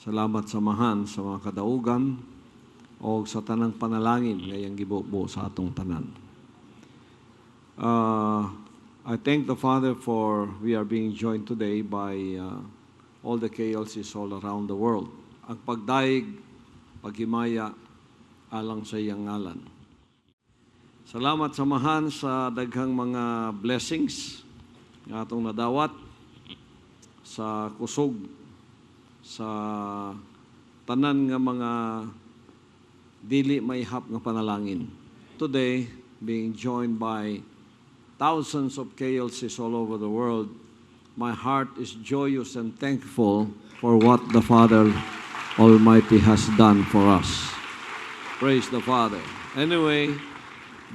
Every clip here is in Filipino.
Salamat samahan sa mga kadaugan o sa tanang panalangin ngayang gibubo sa atong tanan. I thank the Father for we are being joined today by all the KLCs all around the world. Ang pagdaig, paghimaya, alang sa iyang ngalan. Salamat samahan sa daghang mga blessings nga atong nadawat sa kusog sa tanan nga mga dili may hap nga panalangin. Today, being joined by thousands of KLCs all over the world, my heart is joyous and thankful for what the Father Almighty has done for us. Praise the Father. Anyway,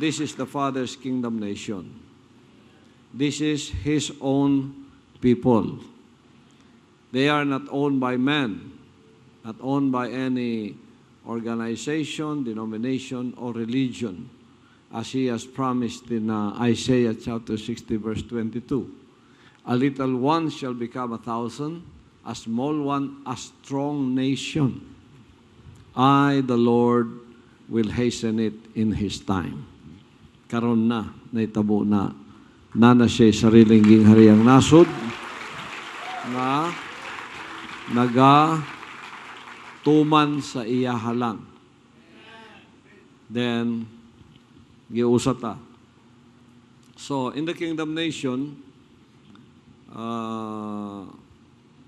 this is the Father's kingdom nation. This is His own people. They are not owned by man, not owned by any organization, denomination, or religion, as He has promised in Isaiah chapter 60, verse 22. A little one shall become 1,000, a small one a strong nation. I, the Lord, will hasten it in His time. Karon na, naitabo na siya sariling ginghariang nasod, nga tuman sa iya halang. Then, giusata. So, in the kingdom nation,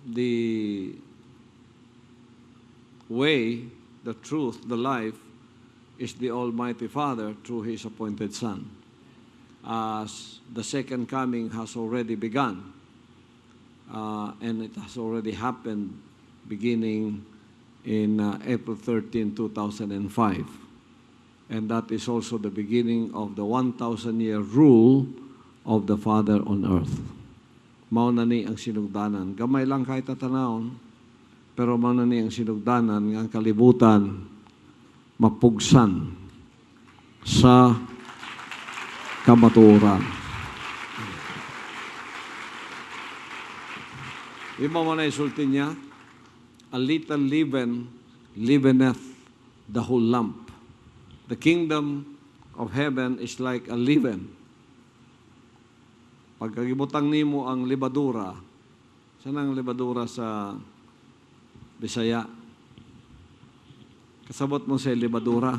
the way, the truth, the life, is the Almighty Father through His appointed Son. As the second coming has already begun, and it has already happened beginning in April 13, 2005. And that is also the beginning of the 1,000-year rule of the Father on earth. Mao na ni ang sinugdanan. Gamay lang kahit tatanawon, pero mao na ni ang sinugdanan nga ang kalibutan mapugsan sa kamatuoran. Ima mo na isulti niya, a little leaven leaveneth the whole lump. The kingdom of heaven is like a leaven. Pagkagibutang nimo ang libadura, saan ang libadura sa Bisaya? Kasabot mo sa libadura,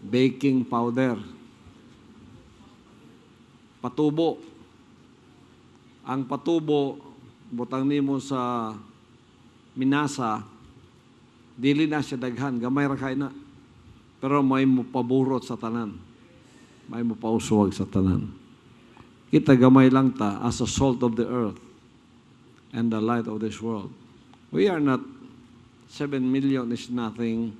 baking powder, patubo. Ang patubo, butang nimo sa minasa, dili na siya daghan, gamay ra kay na. Pero may mo paburot sa tanan. May mo pauswag sa tanan. Kita gamay lang ta as a salt of the earth and the light of this world. We are not, 7 million is nothing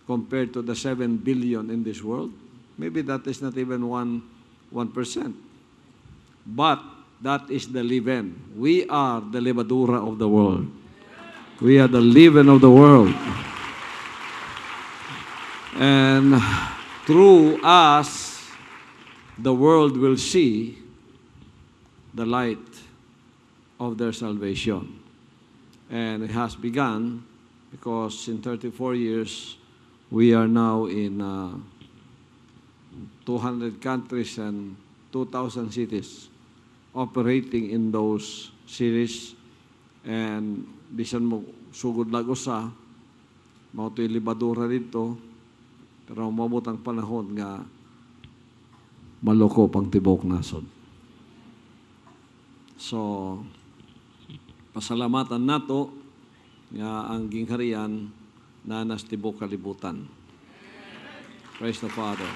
compared to the 7 billion in this world. Maybe that is not even 1%. But that is the leaven. We are the levadura of the world. We are the leaven of the world. And through us, the world will see the light of their salvation. And it has begun because in 34 years, we are now in 200 countries and 2,000 cities, operating in those cities, and bisan mo sugod lagosa, mauto'y libadura dito, pero umabot ang panahon nga maloko pang tibok nasod. So, pasalamatan nato nga ang gingharian na nas tibok kalibutan. Praise the Father.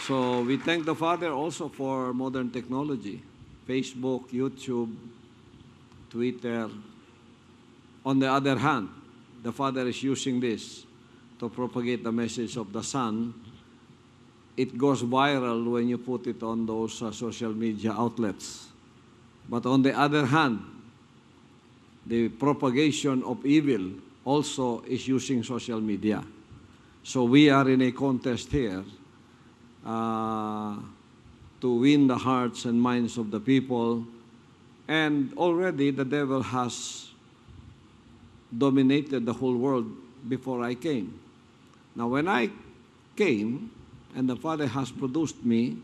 So we thank the Father also for modern technology, Facebook, YouTube, Twitter. On the other hand, the Father is using this to propagate the message of the Son. It goes viral when you put it on those social media outlets. But on the other hand, the propagation of evil also is using social media. So we are in a contest here to win the hearts and minds of the people And already the devil has dominated the whole world before I came. Now when I came and the Father has produced me,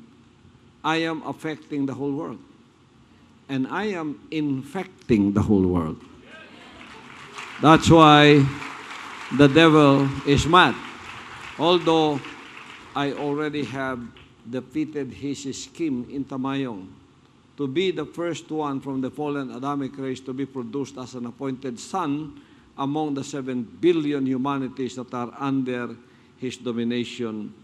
I am affecting the whole world. And I am infecting the whole world. That's why the devil is mad. Although I already have defeated his scheme in Tamayong to be the first one from the fallen Adamic race to be produced as an appointed son among the 7 billion humanities that are under his domination.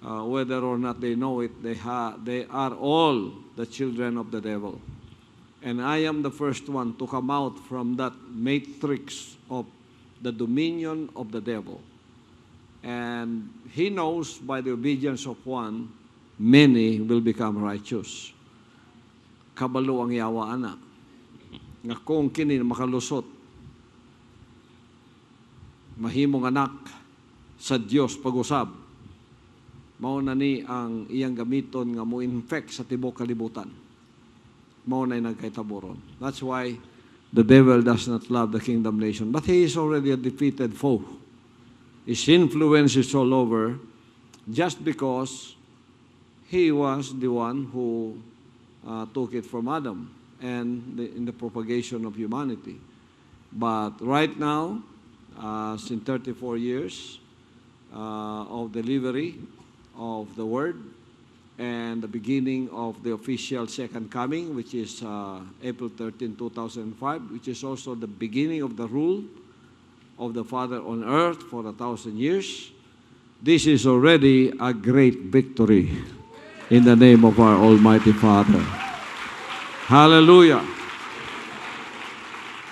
Whether or not they know it, they are all the children of the devil. And I am the first one to come out from that matrix of the dominion of the devil. And he knows by the obedience of one, many will become righteous. Kabalo ang yawa ana. Nga kung kini makalusot, mahimong anak sa Dios pag-usab, mao na ni ang iyang gamiton nga mo infect sa tibok kalibutan. Mao na nagkaitaboron. That's why the devil does not love the kingdom nation. But he is already a defeated foe. His influence is all over just because he was the one who took it from Adam and in the propagation of humanity. But right now, in 34 years of delivery of the Word and the beginning of the official second coming, which is April 13, 2005, which is also the beginning of the rule of the Father on earth for 1,000 years. This is already a great victory in the name of our Almighty Father. Hallelujah.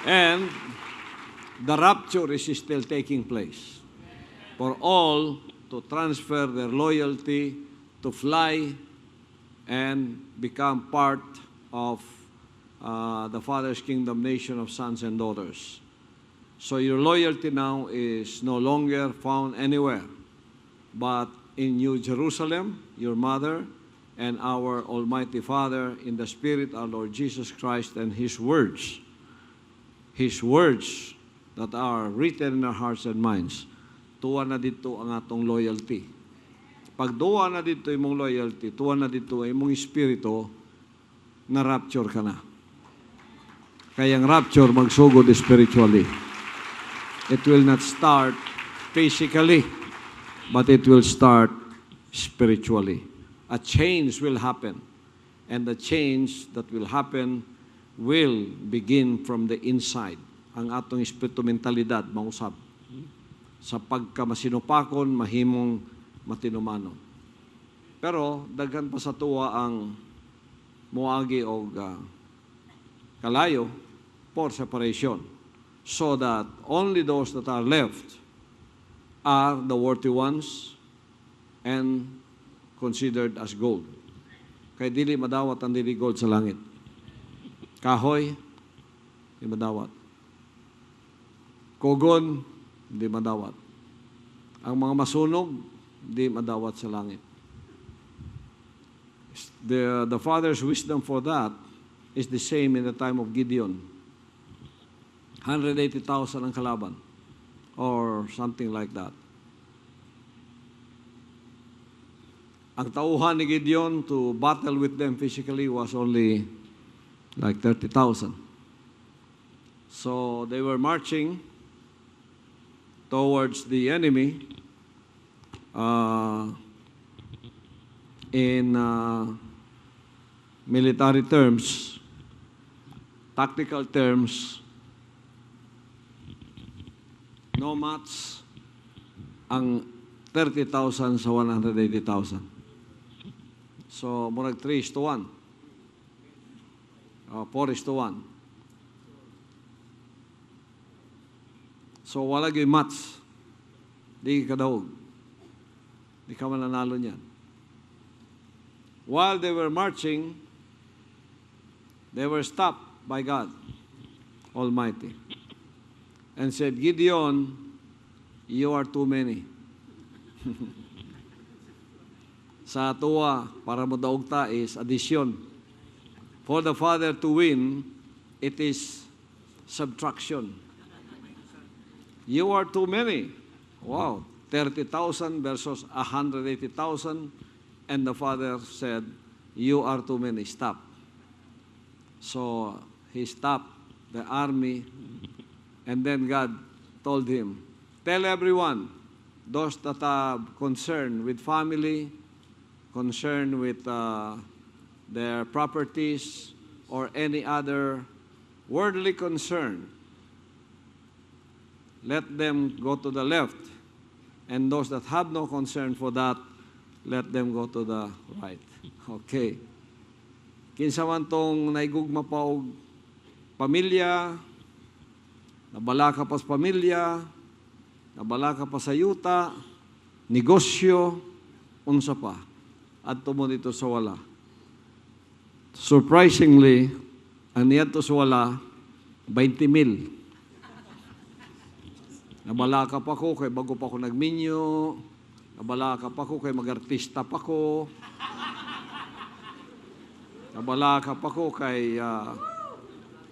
And the rapture is still taking place for all to transfer their loyalty, to fly and become part of the Father's kingdom nation of sons and daughters. So your loyalty now is no longer found anywhere, but in New Jerusalem, your mother, and our Almighty Father in the Spirit, our Lord Jesus Christ, and His words that are written in our hearts and minds. Tuwa na dito ang atong loyalty. Pag duwa na dito imong loyalty, tuwa na dito imong espiritu, na rapture ka na. Kaya ang rapture magsugod spiritually. It will not start physically, but it will start spiritually. A change will happen. And the change that will happen will begin from the inside. Ang atong espiritu mentalidad, mausab. Sa pagkamasinupakon, mahimong matinumanon. Pero, daghan pa sa tuwa ang muagi o kalayo for separation. So that only those that are left are the worthy ones and considered as gold. Kaya dili madawat ang dili gold sa langit. Kahoy, di madawat. Kogon, di madawat. Ang mga masunog, di madawat sa langit. The Father's wisdom for that is the same in the time of Gideon. 180,000 ang kalaban, or something like that. Ang tauhan ni Gideon to battle with them physically was only like 30,000. So they were marching towards the enemy in military terms, tactical terms, no match ang 30,000 sa 180,000. So, murag 3:1. 4:1. So, wala yung match. Di ka daog. Di ka mananalo niyan. While they were marching, they were stopped by God Almighty and said, Gideon, you are too many. Sa tuwa, para mo daog ta is addition. For the Father to win, it is subtraction. You are too many. Wow, 30,000 versus 180,000. And the father said, you are too many, stop. So he stopped the army, and then God told him, tell everyone, those that are concerned with family, concerned with their properties, or any other worldly concern, let them go to the left. And those that have no concern for that, let them go to the right. Okay. Kinsa man tong naigugma pa og pamilya, nabala ka pa sa pamilya, nabala ka pa sa yuta, negosyo, unsa pa, adto mo dito sa wala. Surprisingly, ang niyadto sa wala, 20,000. Nabala ka pa ko, kay bago pa ko nagminyo, nabala ka pa ko, kay mag-artista pa ko, nabala ka pa ko, kay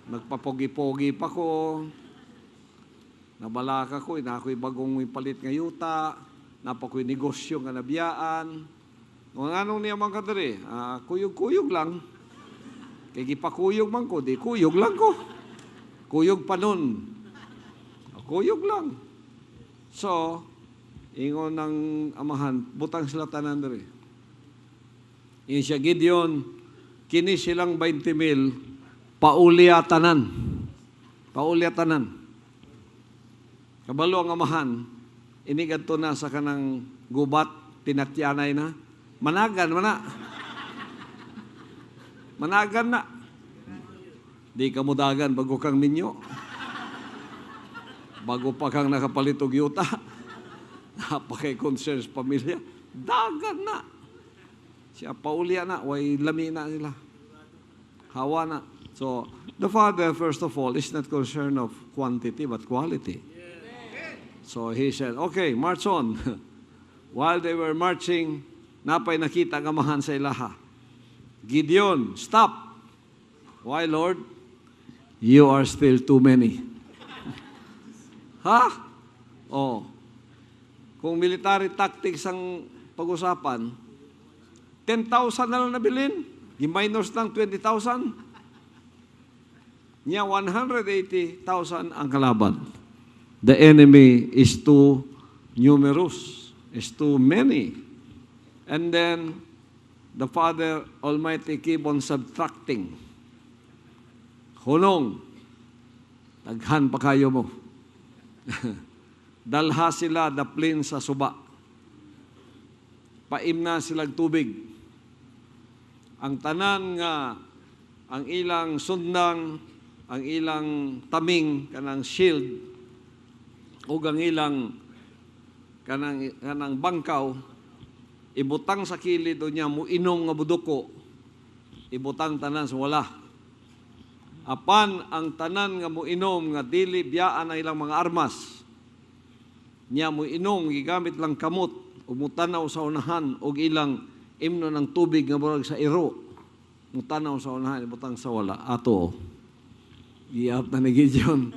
nagpapogi-pogi pa ko, nabala ka ko, na ako'y bagong palit nga yuta, napako'y negosyo nga nabiyaan. Kung anong niya man kadiri, kuyog-kuyog lang. Kaya gipakuyog man ko, di kuyog lang ko. Kuyog pa nun. Kuyog lang. So, ingon ng amahan, butang sila tanan diri. Yung siya Gideon, kini silang 20,000, pauliatanan. Pauliatanan. Kabalo ang amahan, inigad to na sa kanang gubat, tinatyanay na. Managan, Managan na. Di ka mudagan bago kang minyo. Bago pa kang nakapalitog yuta. Napakay concerns pamilya. Dagan na. Siya paulia na. Way lami na sila. Hawa na. So, the father, first of all, is not concerned of quantity but quality. So he said, okay, march on. While they were marching, napay nakita ang amahan sa ilaha. Gideon, stop. Why, Lord? You are still too many. Ha? Oh. Kung military tactics ang pag-usapan, 10,000 na lang nabilin. I-minus lang 20,000. Niya 180,000 ang kalaban. The enemy is too numerous, is too many. And then, the Father Almighty keep on subtracting. Hunong, taghan pa kayo mo. Dalha sila daplin sa suba. Paimna silang tubig. Ang tanan nga, ang ilang sundang, ang ilang taming, kanang shield, o ang ilang kanang bangkaw, ibutang sa kilid o niya, muinom nga buduko, ibutang tanan sa wala. Apan ang tanan nga muinom nga dili biyaan ang ilang mga armas, niya muinom, gigamit lang kamot, umutanaw sa unahan, o ilang imno ng tubig nga murag sa iro, mutanaw sa unahan, ibutang sa wala. Ato, giyap na ni Gideon.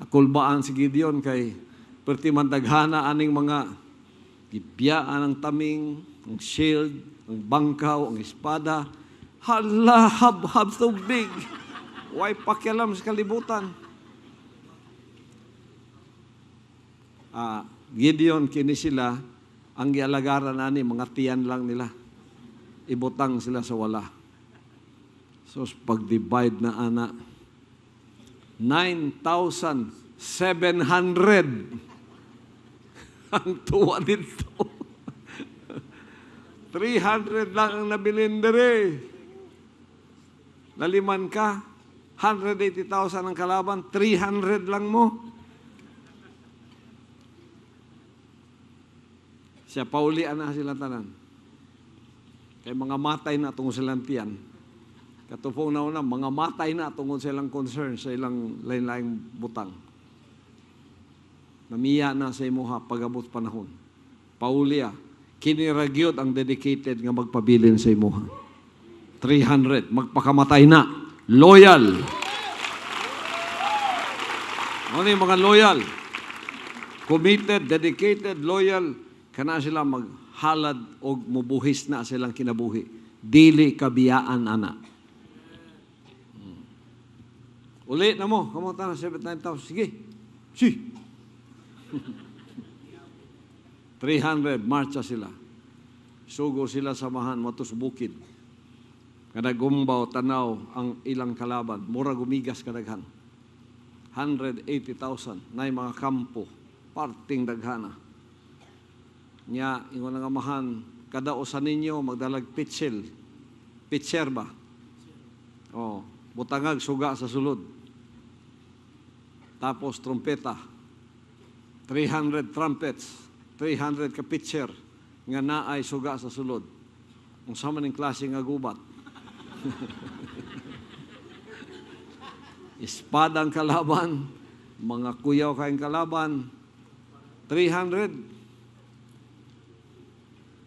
Nakulbaan si Gideon kay perti mandaghana aning mga gibiyaan ang taming, ang shield, ang bangkaw, ang espada. Hala, hab so big. Why pakialam sa kalibutan? Gideon, kini sila, ang gialagaran ani, mga tiyan lang nila. Ibutang sila sa wala. So, pag-divide na ana, 9,700 ang tuwa dito. 300 lang ang nabilin dere. Naliman ka, 180,000 ang kalaban, 300 lang mo. Siya, paulian na sila tanan. Kaya mga matay na tungkol silang tiyan. Katupong na una, mga matay na tungkol silang concern sa ilang lain-laing butang. Namiya na sa imuha pag-abot panahon. Paulia, kiniragyot ang dedicated nga magpabilin sa imuha. 300, magpakamatay na. Loyal. Ano yung mga loyal? Committed, dedicated, loyal. Kana sila maghalad o mubuhis na silang kinabuhi. Dili kabiyaan, ana. Uli na mo. Kamunta na 79,000. Sige. Si. 300. Marcha sila. Sugo sila samahan matos bukid. Kada gumbaw, tanaw ang ilang kalaban. Mura gumigas kadaghan. 180,000 na mga kampo. Parting daghana. Nya, ingon nga amahan, kada usa ninyo magdalag pitsil. Pitser ba? Oh, butangag suga sa sulod. Tapos trumpeta. 300 trumpets. 300 ka pitser nga naay suga sa sulod. Kung sama ning klase nga gubat. Espadang kalaban, mga kuyaw kayong kalaban, 300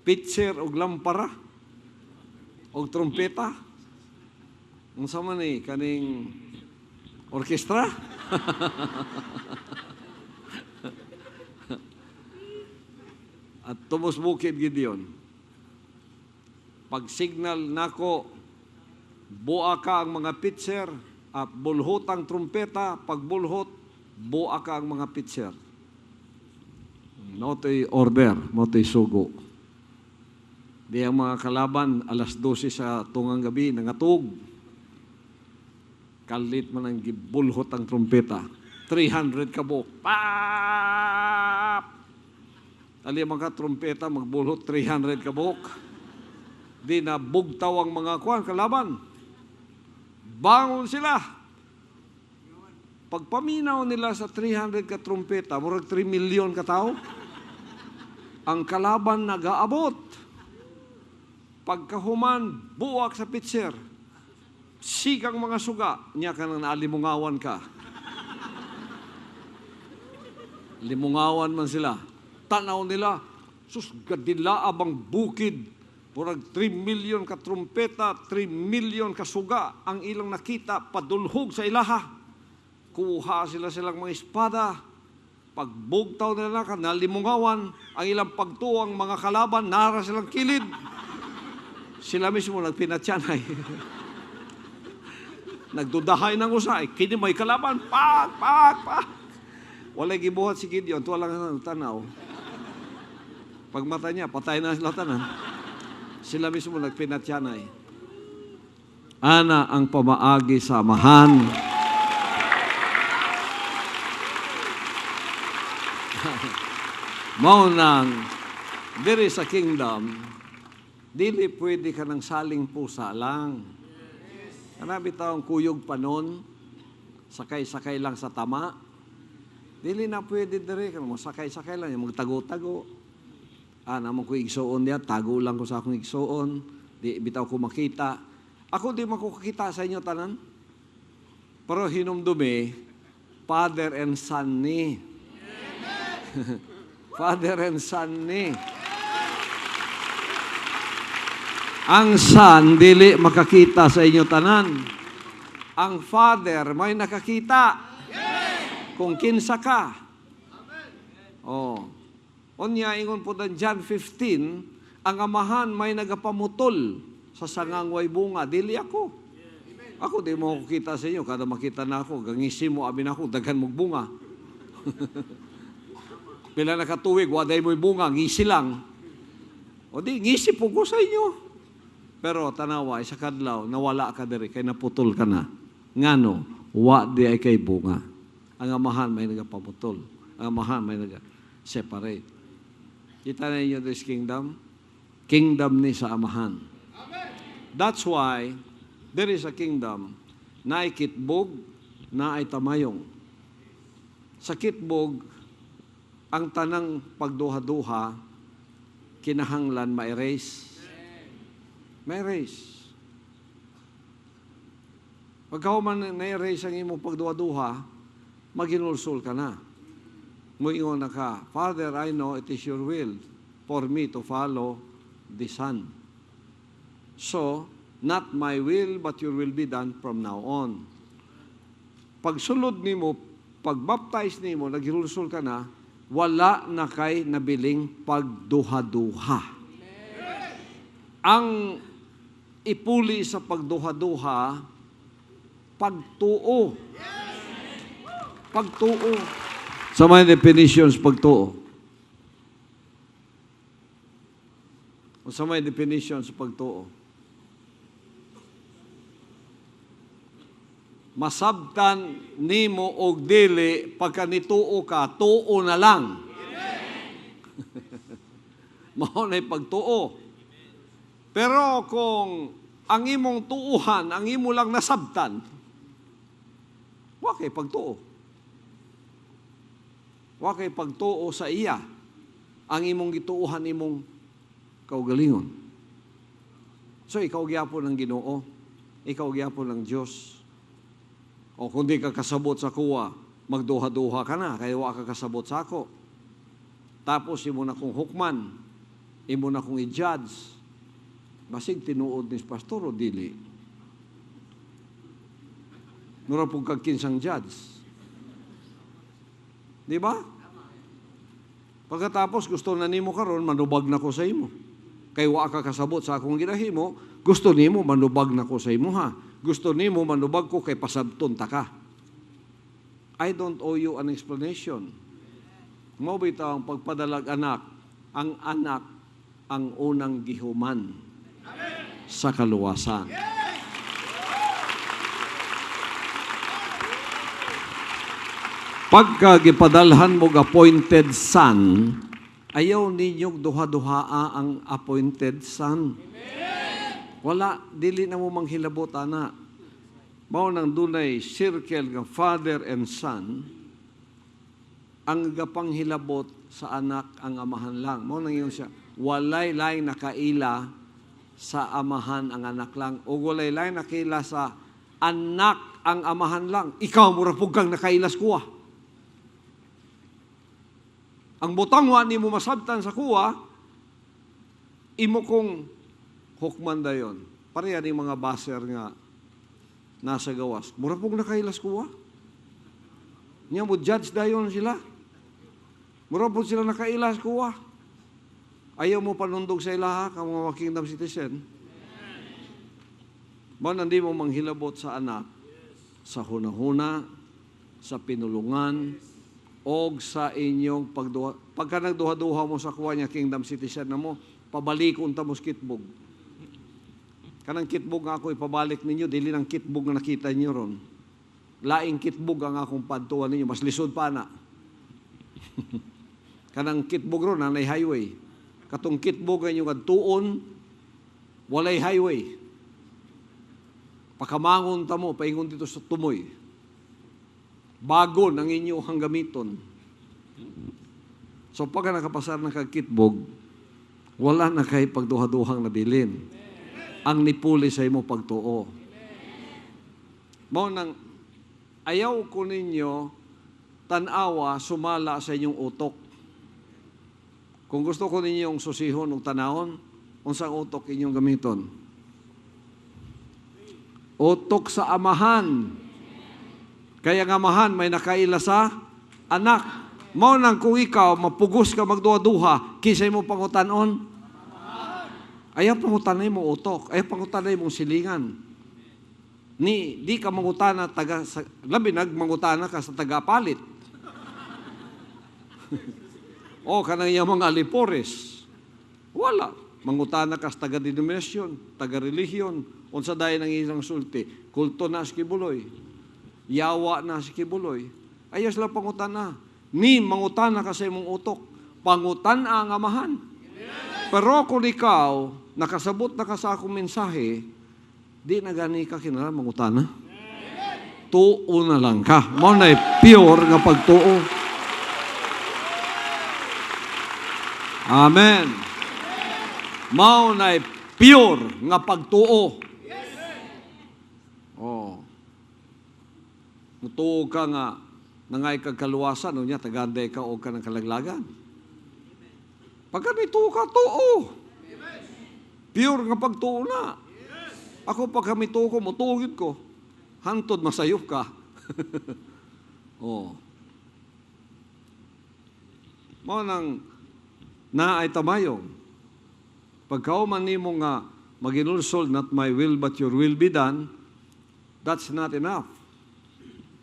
pitser og lampara og trumpeta. Ang sama ni kaning orkestra. At tubos bukid Gideon. Pag signal nako, buha ka ang mga pitser at bulhot ang trumpeta. Pag bulhot, buha ka ang mga pitser. Noto'y order, noto'y sugo. Di ang mga kalaban, alas 12 sa tungang gabi, nangatug. Kalit man ang gibulhot ang trumpeta. 300 kabok. Pap! Tali mga trumpeta, magbulhot 300 kabok. Di na bugtaw ang mga kalaban. Bangon sila. Pagpaminaw nila sa 300 ka trumpeta, murag 3 million ka tao. Ang kalaban nag-aabot. Pagkahuman, buwak sa pitser. Sigang mga suga, niya ka nang naalimungawan ka. Limungawan man sila. Tanaw nila, sus, gadila abang bukid. Murag 3 million ka trumpeta, 3 million ka suga. Ang ilang nakita, padulhog sa ilaha. Kuha silang mga espada. Pagbugtaw nila ka, nalimungawan. Ang ilang pagtuwang mga kalaban, nara silang kilid. Sila mismo nagpinatyanay. Nagdudahay ng usay. Kini may kalaban. Pak! Walay gibuhat si Gideon. Tuwa lang tanaw. Pagmata niya, patay na sila tanan. Sila mismo nagpinatyanay. Ana ang pamaagi sa amahan. Mao nang diri sa kingdom, dili pwede ka ng saling pusa lang. Kanabi taong kuyog panon, sakay-sakay lang sa tama. Dili na pwede diri, kung sakay-sakay lang, magtago-tago. Naman ko igsoon niya, tago lang ko sa akong igsoon, di bitaw ko makita. Ako di makukita sa inyo tanan. Pero hinumdumi, father and son ni. Father and son ni. Ang son, dili makakita sa inyo tanan. Ang father, may nakakita. Kung kinsa ka. Oh. Onya, ingon po dan John 15, ang amahan may nagapamutol sa sangangway bunga. Dili ako. Ako di mo kita sa inyo. Kada makita na ako, gangisi mo, abin ako, daghan mong bunga. Pila nakatuwig, waday mo'y bunga, ngisi lang. O di, ngisi po ko sa inyo. Pero tanawa, isa kadlaw, nawala ka diri, kay naputol ka na. Ngano, wa di ay kay bunga. Ang amahan may nagapamutol. Ang amahan may nag-separate. Kita na ninyo this kingdom? Kingdom ni sa amahan. That's why there is a kingdom na ay kitbog, na ay tamayong. Sa kitbog, ang tanang pagduha-duha, kinahanglan ma-erase. Ma-erase. Pagka man na-erase ang imong pagduha-duha, maginulsul ka na. Muingon na ka, Father, I know it is your will for me to follow the Son. So, Not my will, but your will be done from now on. Pagsulod nimo, pag-baptize nimo, naghirusul ka na, wala na kay nabiling pagduha-duha. Ang ipuli sa pagduha-duha, pagtuo. Pagtuo. Sa mga definitions, pagtuo. O sa mga definitions, pagtuo. Masabtan nimo og dili pagka nituo ka, tuo na lang. Mao na'y pagtuo. Pero kung ang imong tuuhan, ang imo lang nasabtan, wa kay pagtuo. Wa kay pagtuo sa iya. Ang imong gituuhan imong kaugalingon. So ikaw gyapon ng Ginoo, ikaw gyapon ng Dios. O kung di ka kasabot sa kuwa, magduha-duha ka na, kaya wa ka kasabot sa ako. Tapos imo na kong hukman, imo na kong i-judge. Basig tinuod ni pastor o dili. Nura pong kagkinsang judge. Di ba? Pagkatapos gusto na nimo karon, manubag na ko sa imo. Kaya wa ka kasabot sa akong ginahimo, gusto nimo manubag na ko sa imo ha. Gusto nimo manubag ko kay pasabton ta ka. I don't owe you an explanation. Mao bitaw ang pagpadalag anak, ang anak ang unang gihuman sa kaluwasan. Pagka gipadalhan mo appointed son, ayaw ninyong duha-duhaa ang appointed son. Wala, dili na mo manghilabot, ana. Mao nang dunay circle ng father and son, ang gapanghilabot sa anak ang amahan lang. Mao nang yun siya, walay laing nakaila sa amahan ang anak lang, o walay laing nakaila sa anak ang amahan lang. Ikaw, murapog kang nakailas kuha. Ang butangwa ni mo masabtan sa kuha, imo kong hukman dayon. Pareha ni mga baser nga nasa gawas. Mura pong nakailas kuha. Niya mo judge dayon sila. Mura po sila nakailas kuha. Ayaw mo panundog sa ilaha ka mga kingdom citizen. Hindi mo manghilabot sa anak sa hunahuna, sa pinulungan, o sa inyong pagduha. Pagka nagduha-duha mo sa kuha niya kingdom citizen na mo, pabalikon ta mo kitbog. Kanang kitbog nga ako ipabalik ninyo, dili ng kitbog na nakita niyo ron. Laing kitbog ang akong padtuan ninyo, mas lisod pa na. Kanang kitbog ron, nanay highway. Katong kitbog ang inyong adtuon, walay highway. Pakamangon ta mo, paingon dito sa tumoy. Bago ng inyong gamiton. So pagka nakapasar na kagkitbog, wala na kay pagduha-duhang nabilin. Ang nipuli sa imo pagtuo. Mao nang ayaw ko ninyo tanawa sumala sa inyong utok. Kung gusto ko ninyong susihon o tanawon, unsang utok inyong gamiton? Utok sa amahan. Kaya nga amahan may nakaila sa anak. Mao nang kung ikaw mapugos ka magduha-duha, kisay mo pangutanon? Ayaw pangutanay mo utok, ayaw pangutanay mong silingan. Di ka mangutana labi nagmangutana ka sa tagapalit. O kanang iyang mga alipores. Wala. Mangutana ka sa taga-denominasyon, taga-relihiyon, unsa dayon ang isang sulti, kulto na si kibuloy, yawa na si kibuloy. Ayaw sila pangutana. Mangutana ka sa imong utok. Pangutana ang amahan. Pero kung ikaw, nakasabot na ka sa akong mensahe, di na gani ka kinala mangutana. Tuo na lang ka. Mao na pure nga pagtuo. Amen. Mao na pure nga pagtuo. Oh. Mutuo ka nga nangay kag kaluwasan, unya taganday ka og kanang kalaglagan. Pagka nituo ka, tuo. Pure nga pagtuo na. Ako pag kami tuko, mutugid ko. Hantod, masayop ka. Oh. Mo nang naay tamayong. Pagkauman nimo nga maginulsol, not my will but your will be done, that's not enough.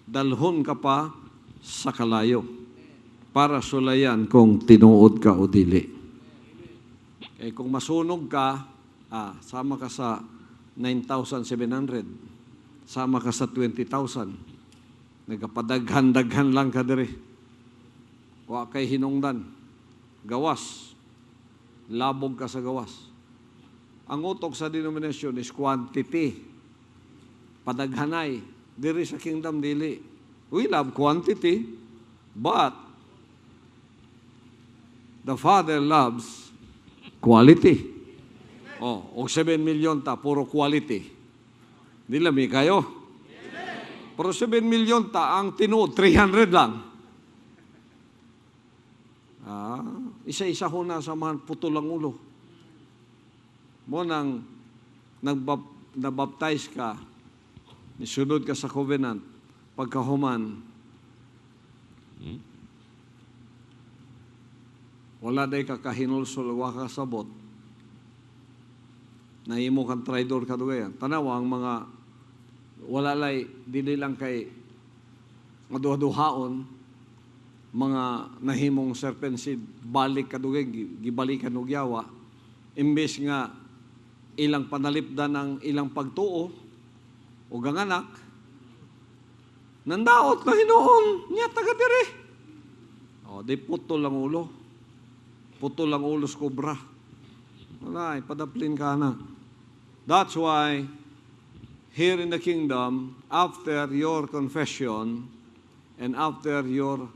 Dalhon ka pa sa kalayo para sulayan kung tinuod ka o dili. Eh kung masunog ka, sama ka sa 9,700. Sama ka sa 20,000. Nagapadaghan-daghan lang ka diri. Wa kay hinungdan. Gawas. Labog ka sa gawas. Ang utok sa denomination is quantity. Padaghanay. Diri sa kingdom dili. We love quantity, but the Father loves quality. O 7 million ta, puro quality. Di lami kayo. Pero 7 million ta, ang tinuod, 300 lang. Isa-isa ho na sa mga putol ang ulo. Mo nang nabaptize ka, nisunod ka sa covenant, pagkahuman, wala day ka kahinulsol, wala ka sabot, nahimo kang traidor ka dugayan. Tanawa ang mga wala lay, dili lang kay maduha-duhaon, mga nahimong serpent seed, balik ka dugay, gibalikan og yawa, imbes nga ilang panalipdan ng ilang pagtuo o ganganak, nandaot na hinoon, niya taga diri. O, di putol ang ulo. Putol ang ulo sa kobra. Wala, padaplin ka na. That's why, here in the kingdom, after your confession, and after your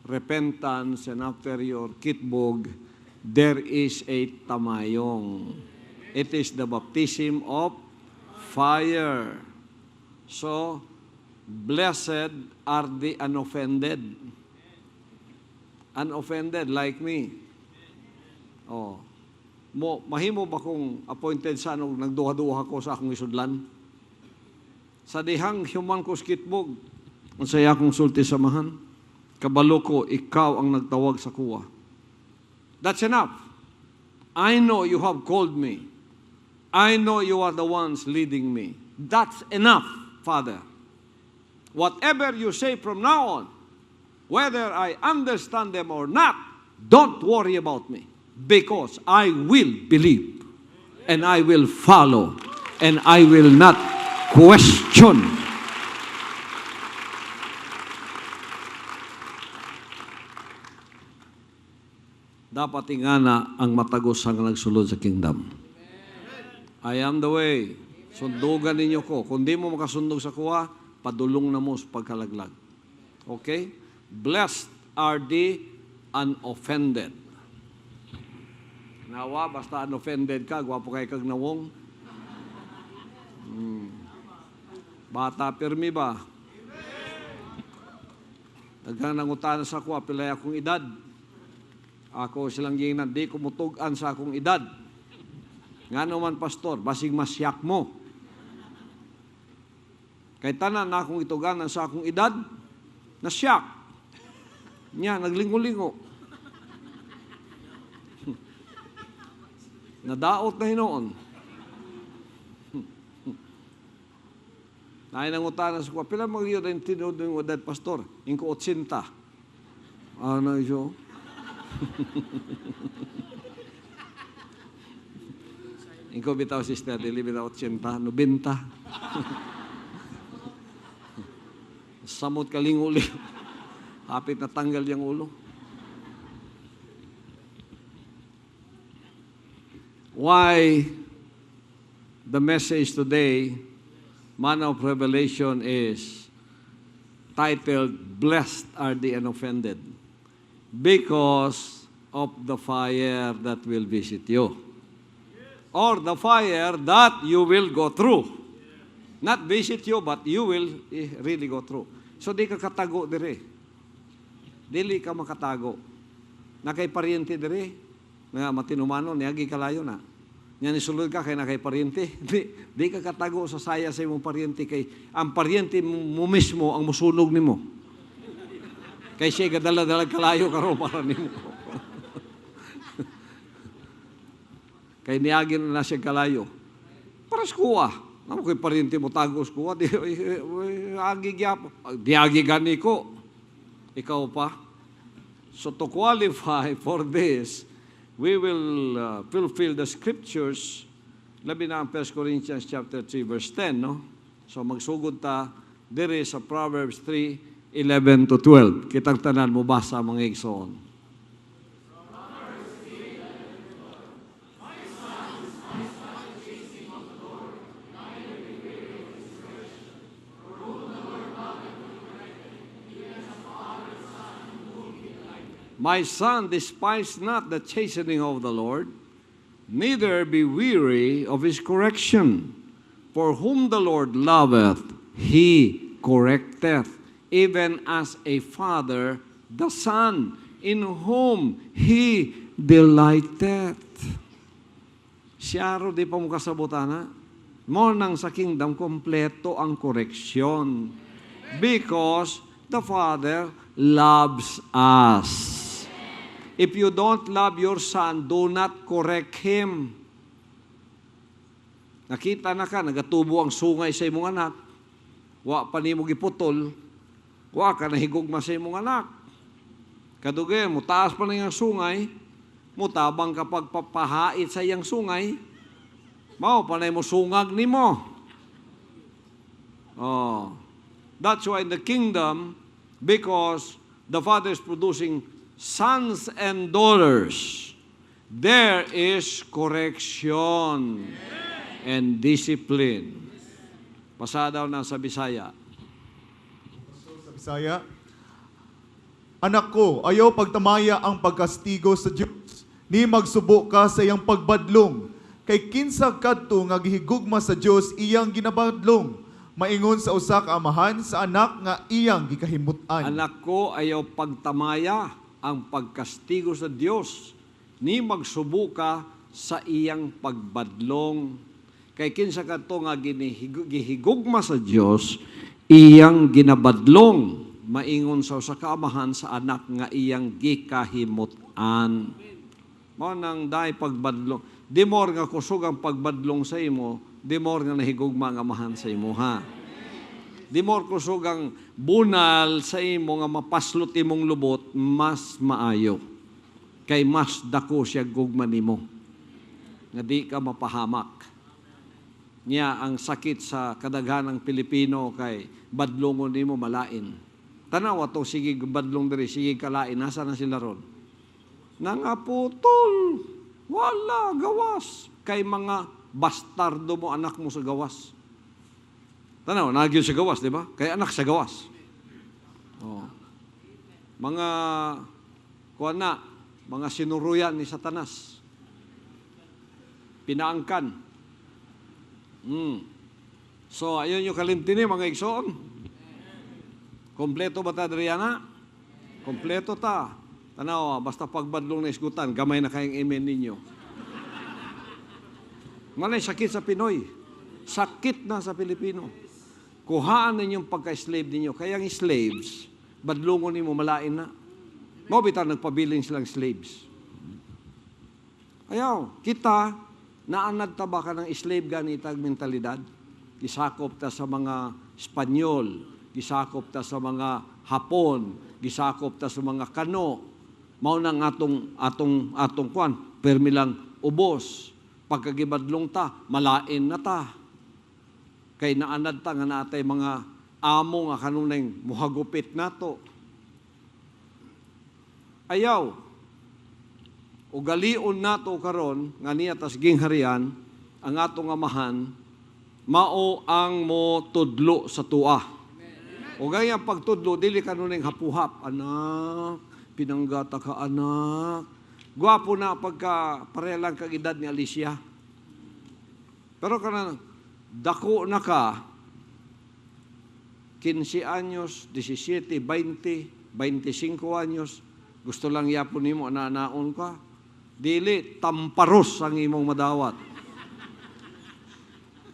repentance, and after your kitbog, there is a tamayong. It is the baptism of fire. So, blessed are the unoffended. Unoffended like me. Oh. Mahimo ba kung appointed sa anong nagduha-duha ko sa akong isudlan? Sa dihang human ko skitbog, ang saya akong sulti samahan, kabalo ko, ikaw ang nagtawag sa kuwa. That's enough. I know you have called me. I know you are the ones leading me. That's enough, Father. Whatever you say from now on, whether I understand them or not, don't worry about me, because I will believe, and I will follow, and I will not question. Dapat ingana ang matagos ang nagsulod sa kingdom. I am the way. Sundugan ninyo ko. Kung di mo makasundog sa kuha, padulong na mo sa pagkalaglag. Okay? Blessed are the unoffended. Nawa, basta unoffended ka, gwapo kay kag nawong. Bata pirmi ba? Daghang nangutana sa kuha, pilay akong edad. Ako silang giingnan, di kumutugan sa akong edad. Nga naman, pastor, basig masyak mo. Kay tanan na akong ituganan sa akong edad, nasyak. Nya, naglingo-lingo. Nadaot na hinoon. Naay nangutana sa kuha, pila mag-iyo rin tinuod ng edad, pastor? Ingko 80. Ano yun? Ingko bitaw sister, dili bitaw 80, 90. Samot kaling-uli. Hapit na tanggal yung ulo. Why the message today, Man of Revelation, is titled, Blessed are the Unoffended, because of the fire that will visit you. Or the fire that you will go through. Not visit you, but you will really go through. So di ka katago dire. Dili ka makatago. Nakay paryente dire, nga matinumano, niyagi kalayo na. Nga nisulod ka kay na kay paryente. Di ka katago sa saya sa imong paryente kay ang paryente mo mismo ang musunog nimo. Kay siya gadala-dala kalayo karo para nimo. Kay niagin na siya kalayo. Para sa kuwa. Namo kay paryente mo tago sa kuwa. Diagi gani ko. Ikaw pa. So to qualify for this, we will fulfill the scriptures, labi na ang 1 Corinthians chapter 3, verse 10, no? So magsugod ta, dire sa Proverbs 3, 11 to 12. Kitang tanan mo basa mga igsoon. My son, despise not the chastening of the Lord, neither be weary of his correction. For whom the Lord loveth, he correcteth, even as a father the son, in whom he delighteth. Siyaro di pa mo kasabutana, mo nang sa kingdom kompleto ang koreksyon. Because the Father loves us. If you don't love your son, do not correct him. Nakita na ka, nagatubo ang sungay sa imong anak. Wa pa nimo giputol. Wa ka nahigugma sa imong anak. Kadugay, mutaas pa na yung sungay, mutabang kapag papahait sa iyang sungay, mao panay mo sungag nimo. Oh. That's why in the kingdom, because the Father is producing sons and daughters, there is correction and discipline. Basa daw na sa Bisaya. Sa Bisaya, anak ko, ayaw pagtamaya ang pagkastigo sa Diyos, ni magsubo ka sa iyang pagbadlong. Kay kinsa kadto nga gihigugma sa Diyos iyang ginabadlong, maingon sa usa ka amahan sa anak nga iyang gikahimutan. Anak ko, ayaw pagtamaya ang pagkastigo sa Diyos, ni magsubo ka sa iyang pagbadlong. Kay kinsa kadto nga gihigugma sa Diyos, iyang ginabadlong, maingon sa usa ka amahan sa anak nga iyang gikahimutan. Mao nang dai pagbadlong. Di more nga kusog ang pagbadlong sa imo, di more nga nahigugma ang amahan sa imo, ha? Di more kusog ang bunal sa imo nga mapaslot imong lubot, mas maayo. Kay mas dako siya gugma nimo. Nga di ka mapahamak. Niya ang sakit sa kadaghanang Pilipino kay badlongon nimo malain. Tanawa to, sige badlong diri, sige kalain, nasa na sila ron? Nangaputol, wala, gawas. Kay mga bastardo mo, anak mo sa gawas. Tanaw, nagyo sa gawas, di ba? Kay anak sa gawas. Oh. Mga, kuha na, mga sinuruyan ni Satanas. Pinaangkan. So, ayun yung kalimtini, mga igsoon. Kompleto ba ta, Adriana? Kompleto ta. Tanaw, basta pagbadlong na isgutan, gamay na kayong amen ninyo. Malay sakit sa Pinoy. Sakit na sa Pilipino. Kuhaan ninyong pagka-slave ninyo. Kaya ang slaves, badlungon ninyo malain na. Mabita nagpabiling silang slaves. Ayaw, kita, naanad ta ba ka ng slave ganitag mentalidad? Gisakop ta sa mga Espanyol, gisakop ta sa mga Hapon, gisakop ta sa mga Kano. Mao nang atong kwan, permi lang ubos. Pagkagibadlong ta, malain na ta. Kay naanad ta nga natay mga amo nga kanunay muhagupit nato. Ayaw, ugalion nato karon nga niya tas gingharian ang atong amahan, mao ang mo tudlo sa tua. O gaya pagtudlo, dili kanunay hapuhap, anak, pinanggata ka anak. Gwapo na pagka parelang kag edad ni Alicia. Pero kanang dako na ka, 15 anyos, 17, 20, 25 anyos, gusto lang yapon nimo, naanaon ka, dili, tamparos ang imong madawat.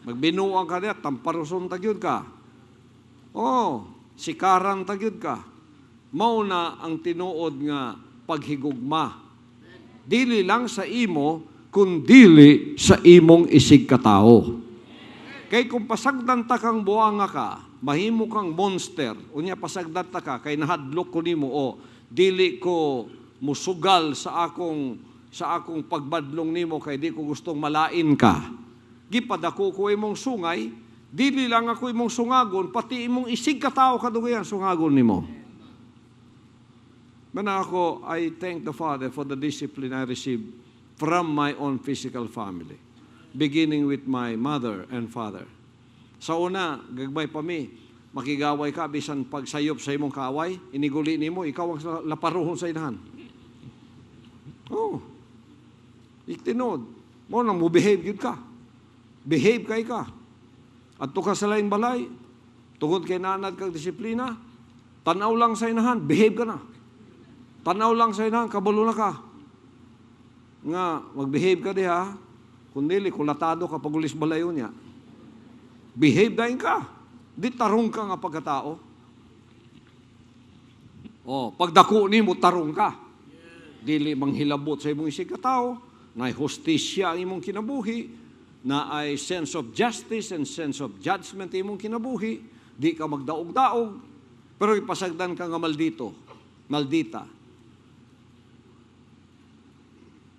Magbinuang ka niya, tamparuson tagyod ka. Oh, sikaran tagyod ka. Mauna ang tinuod nga paghigugma. Dili lang sa imo, kundili sa imong isig katao. Kay kung pasagdan ta kang buanga ka, mahimo kang monster, unya pasagdan ta ka, kay nahadlok ko nimo, o dili ko musugal sa akong pagbadlong nimo, kay di ko gustong malain ka. Gipadako ko imong sungay, dili lang ako imong sungagon, pati imong isig katao kadugayan sungagon nimo. Mana ako, I thank the Father for the discipline I received from my own physical family, beginning with my mother and father. Sa una, gagbay pa mi, makigaway ka, bisan pagsayop sa imong kaaway, iniguli nimo, ikaw ang laparuhon sa inahan. Oh, iktinod, mo nang mo behave yun ka. Behave kay ka. At ka sa laing balay, tungod kay nanad kag disiplina, tanaw lang sa inahan, behave ka na. Tanaw lang sa inahan, kabalo na ka. Nga, mag-behave ka diha, kundili, kulatado ka pagulis balayo niya. Behave dahin ka. Di tarong ka nga pagkatao. O, pagdako ni mo, tarong ka. Dili manghilabot sa imong isig katao, na hostisya ang imong kinabuhi, na ay sense of justice and sense of judgment imong kinabuhi, di ka magdaog-daog, pero ipasagdan ka nga maldita.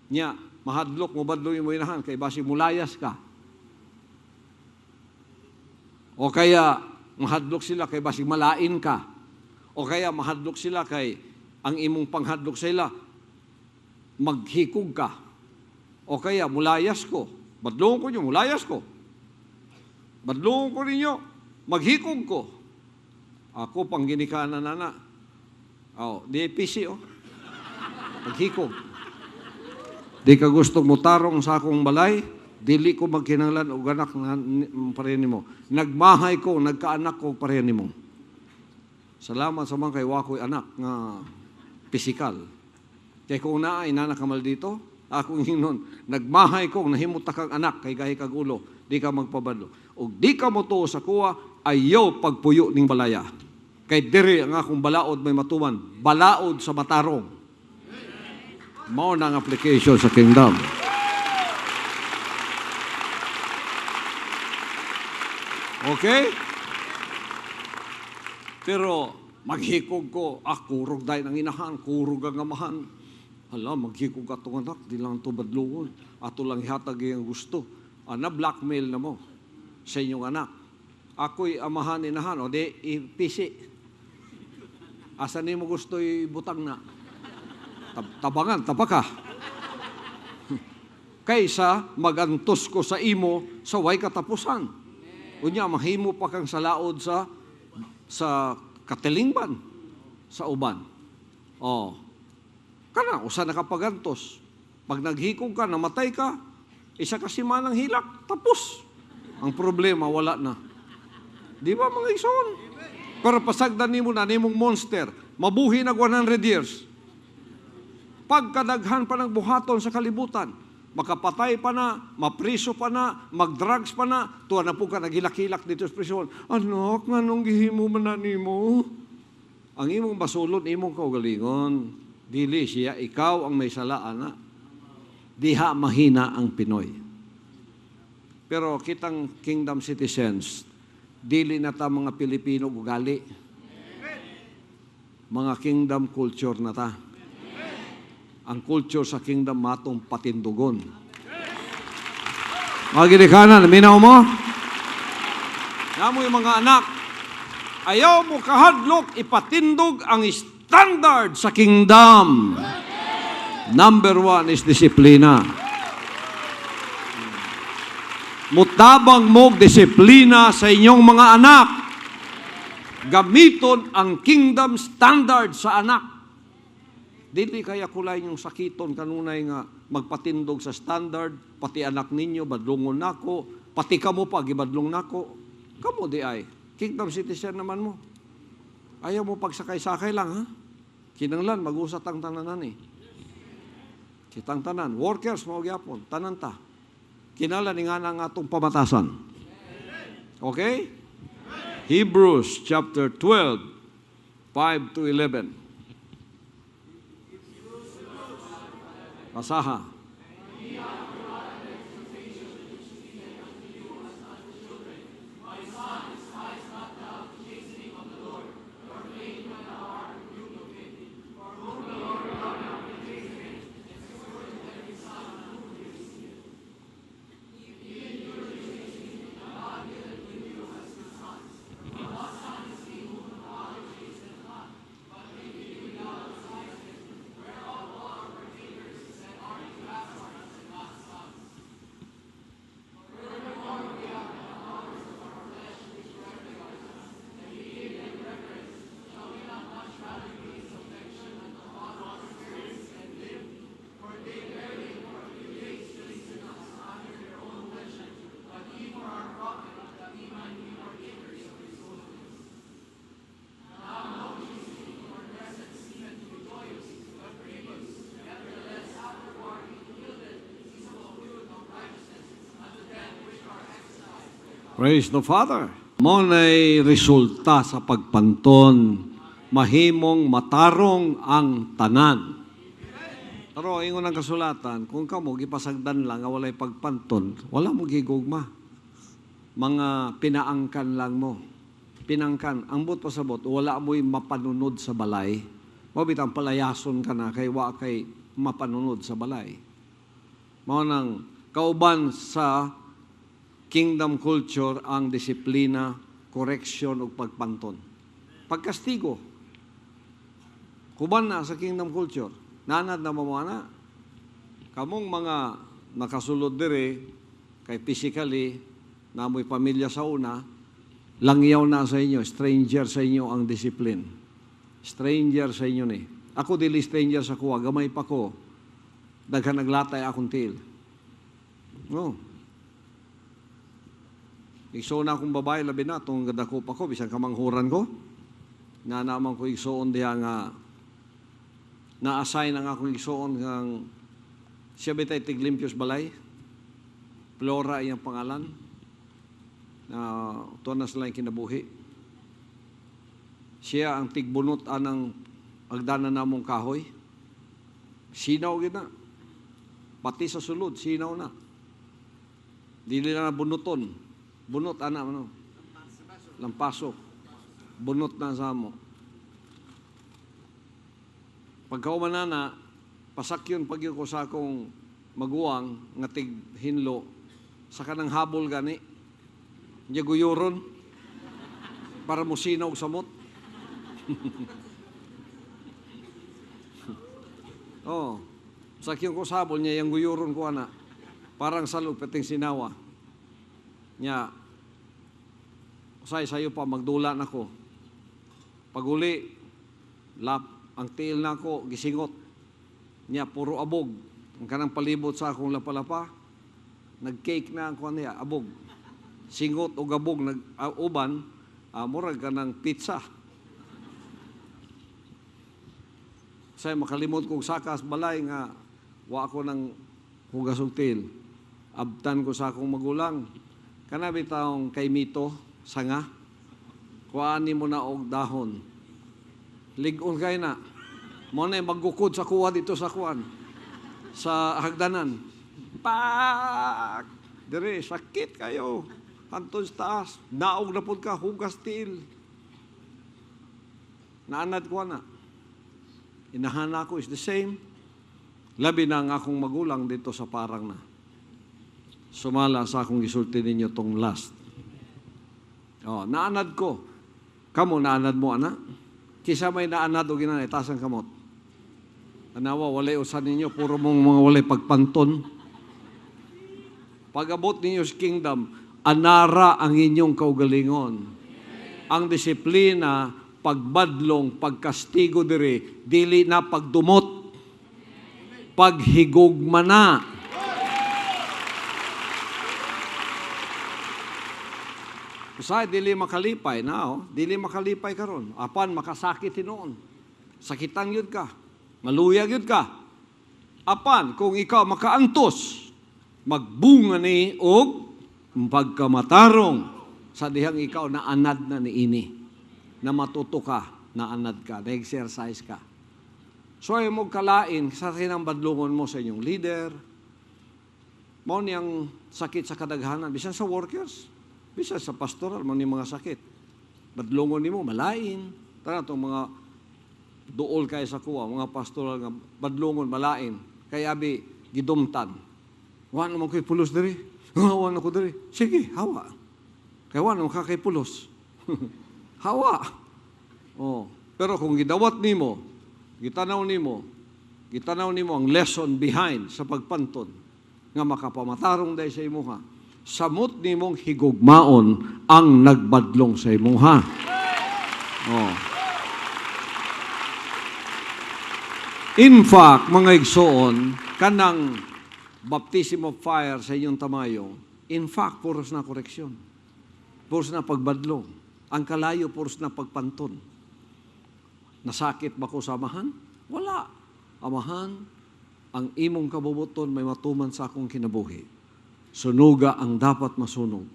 Nya, mahadlok mo badlo mo inahan, kay basi mulayas ka. O kaya, mahadlok sila, kay basi malain ka. O kaya, mahadlok sila, kay ang imong panghadlok sa ila, maghikog ka. O kaya, mulayas ko. Badlong ko nyo, mulayas ko. Badlong ko ninyo, maghikog ko. Ako, pang ginikanan na. O, di PC, o. Maghikog. Di ka gusto mo tarong sa akong balay, dili ko magkinanglan o anak na parehan nimo. Nagmahay ko, nagkaanak ko parehan nimo. Salamat sa mga kay wako'y anak nga pisikal. Kaya kung naay nanakamal dito, akong hinon, nagmahay ko, nahimuta kang anak, kay gahi kag ulo, di ka magpabadlo. O di ka mo to sa kuwa, ayaw pagpuyo ning balaya. Kay diri ang akong balaod may matuman, balaod sa matarong. Mao na ang application sa kingdom. Okay? Pero maghikog ko, kurog dahil ang inahan, kurog ang amahan. Hala, maghikog ka itong anak, di lang ito badlungon. Ato lang ihatag yung gusto. Na-blackmail na mo sa inyong anak. Ako'y amahan inahan, o di, ipisi. Asa ni mo gusto ibutang na? Tabangan, tabaka. Kaysa magantos ko sa imo sa way katapusan. Unya, mahimo pa kang salaod sa katilingban, sa uban. Oh, kana, usa nakapagantos. Pag naghikog ka, namatay ka, isa ka simanang hilak, tapos. Ang problema, wala na. Di ba mga ison? Pero pasagdan nimo na, nimong monster, mabuhi nag 100 years. Pagkadaghan pa ng buhaton sa kalibutan, makapatay pa na, mapriso pa na, magdrugs pa na, tuwa na po ka nagilak-hilak dito sa prisyon. Anak, nganong gihimo man na nimo? Ang imong basulod, imong kaugalingon, dili siya, ikaw ang may sala, ana. Diha mahina ang Pinoy. Pero kitang kingdom citizens, dili na ta mga Pilipino ugali. Mga kingdom culture na ta. Ang culture sa kingdom matong patindugon. Mga ginikanan, minaw mo? Namo yung mga anak, ayaw mo kahadlok, ipatindog ang standard sa kingdom. Number 1 is disiplina. Mutabang mo disiplina sa inyong mga anak. Gamiton ang kingdom standard sa anak. Dili kaya kulay yung sakiton kanunay nga magpatindog sa standard, pati anak ninyo, badlungon nako, pati kamo pa, gibadlong nako. Kamo di ay. Kingdom citizen naman mo. Ayaw mo pagsakay-sakay lang, ha? Kinanglan, mag-usat ang tananan eh. Kitang tanan. Workers, mga gyapon, tanan ta. Kinala ni nga na nga itong pamatasan. Okay? Hebrews chapter 12, 5 to 11. Basaha. Praise the Father. Mo na'y resulta sa pagpanton, mahimong matarong ang tanan. Pero ingon ang kasulatan, kung kamo gipasagdan lang nga walay pagpanton, wala mo gigugma. Mga pinaangkan lang mo. Pinangkan, ang but pasabot, wala mo'y mapanunod sa balay. Mabitang palayason ka na kay wa kay mapanunod sa balay. Mao nang kauban sa kingdom culture ang disiplina, correction ug pagpanton. Pagkastigo. Kuban na sa kingdom culture. Nanad na mamana. Kamong mga nakasulod dire kay physically namoy pamilya sa una, langyaw na sa inyo, stranger sa inyo ang discipline. Stranger sa inyo ni. Ako dili stranger sa kuwa, gamay pa ko. Daghan naglatay akong tiil. No. Igsoon na akong babae, labi na, itong gadako pa ko, bisang kamanghuran ko. Na naman ko igsoon diya nga, na-assign ang akong igsoon ng siya bitay Tiglimpios Balay. Flora iyang pangalan. Ito na sila yung kinabuhi. Siya ang tigbunot anang agdana namong kahoy. Sinaw gina. Pati sa sulod, sinaw na. Dili na bunuton. Bunot, ano? Lampasok. Bunot na sa mo. Pagkauman na, pasakyon pag ko sa akong maguwang, nga tighinlo, sa kanang habol gani, niya guyuron, para mo sinaw sa mot. Oh, sakyon ko sa habol niya, yung guyuron ko ana, parang salog pating sinawa. Nya, usay sayo pa, magdula na ko. Paguli, ang tiil na ko, gisingot. Nya, puro abog. Ang kanang palibot sa akong lapalapa, nag-cake na ang kuha niya, abog. Singot o gabog, uban, murag ka ng pizza. Usay, makalimot kong sakas balay nga, wa ako ng hugas og tiil. Abtan ko sa akong magulang. Kanabi taong kay Mito, sanga, kuhaan mo na og dahon. Ligon kayo na. Mo na maggukod sa kuha dito sa kuhan. Sa hagdanan. Pak! Dire, sakit kayo. Hantod sa taas. Naog na po ka, hugas tiil. Naanad ko na. Inahana ko is the same. Labi na ang akong magulang dito sa parang na. Sumala sa akong gisulti ninyo tong last. Oh, naanad ko. Kamo, naanad mo, ana? Kisa may naanad o ginanay, tasang kamot. Anawa, walay usan ninyo, puro mong mga walay pagpanton. Pag-abot ninyo sa kingdom, anara ang inyong kaugalingon. Ang disiplina, pagbadlong, pagkastigo diri, dili na pagdumot. Paghigugma na. Usay, dili makalipay na, dili makalipay karon. Apan, makasakit noon. Sakitang yun ka. Maluyag yun ka. Apan, kung ikaw makaantos, magbunga ni og pagkamatarong. sa dihang ikaw na anad na niini, na matuto ka, na anad ka, na exercise ka. So ay mo kalain sa sinang badlungon mo sa inyong leader, mo niyang sakit sa kadaghanan, bisan sa workers, bisan sa pastoral, mo niyang mga sakit. Badlungon ni mo, malain. Tara itong mga duol kayo sa kuwa, mga pastoral nga, badlungon, malain. Kaya abi, gidumtan. Wa naman ko'y pulos diri. Hawa na ko diri. Sige, hawa. Kaya wa naman kakay pulos. Hawa. Oh. Pero kung gidawat nimo, gitanaw nimo ang lesson behind sa pagpanton nga makapamatarong day sa imuha. Samot nimong higugmaon ang nagbadlong sa imuha. Oh. In fact, mga igsoon, kanang baptism of fire sa inyong tamayo, in fact, puros na koreksyon. Puros na pagbadlong. Ang kalayo, puros na pagpanton. Nasakit ba ko sa amahan? Wala. Amahan, ang imong kabubuton may matuman sa akong kinabuhi. Sunuga ang dapat masunog.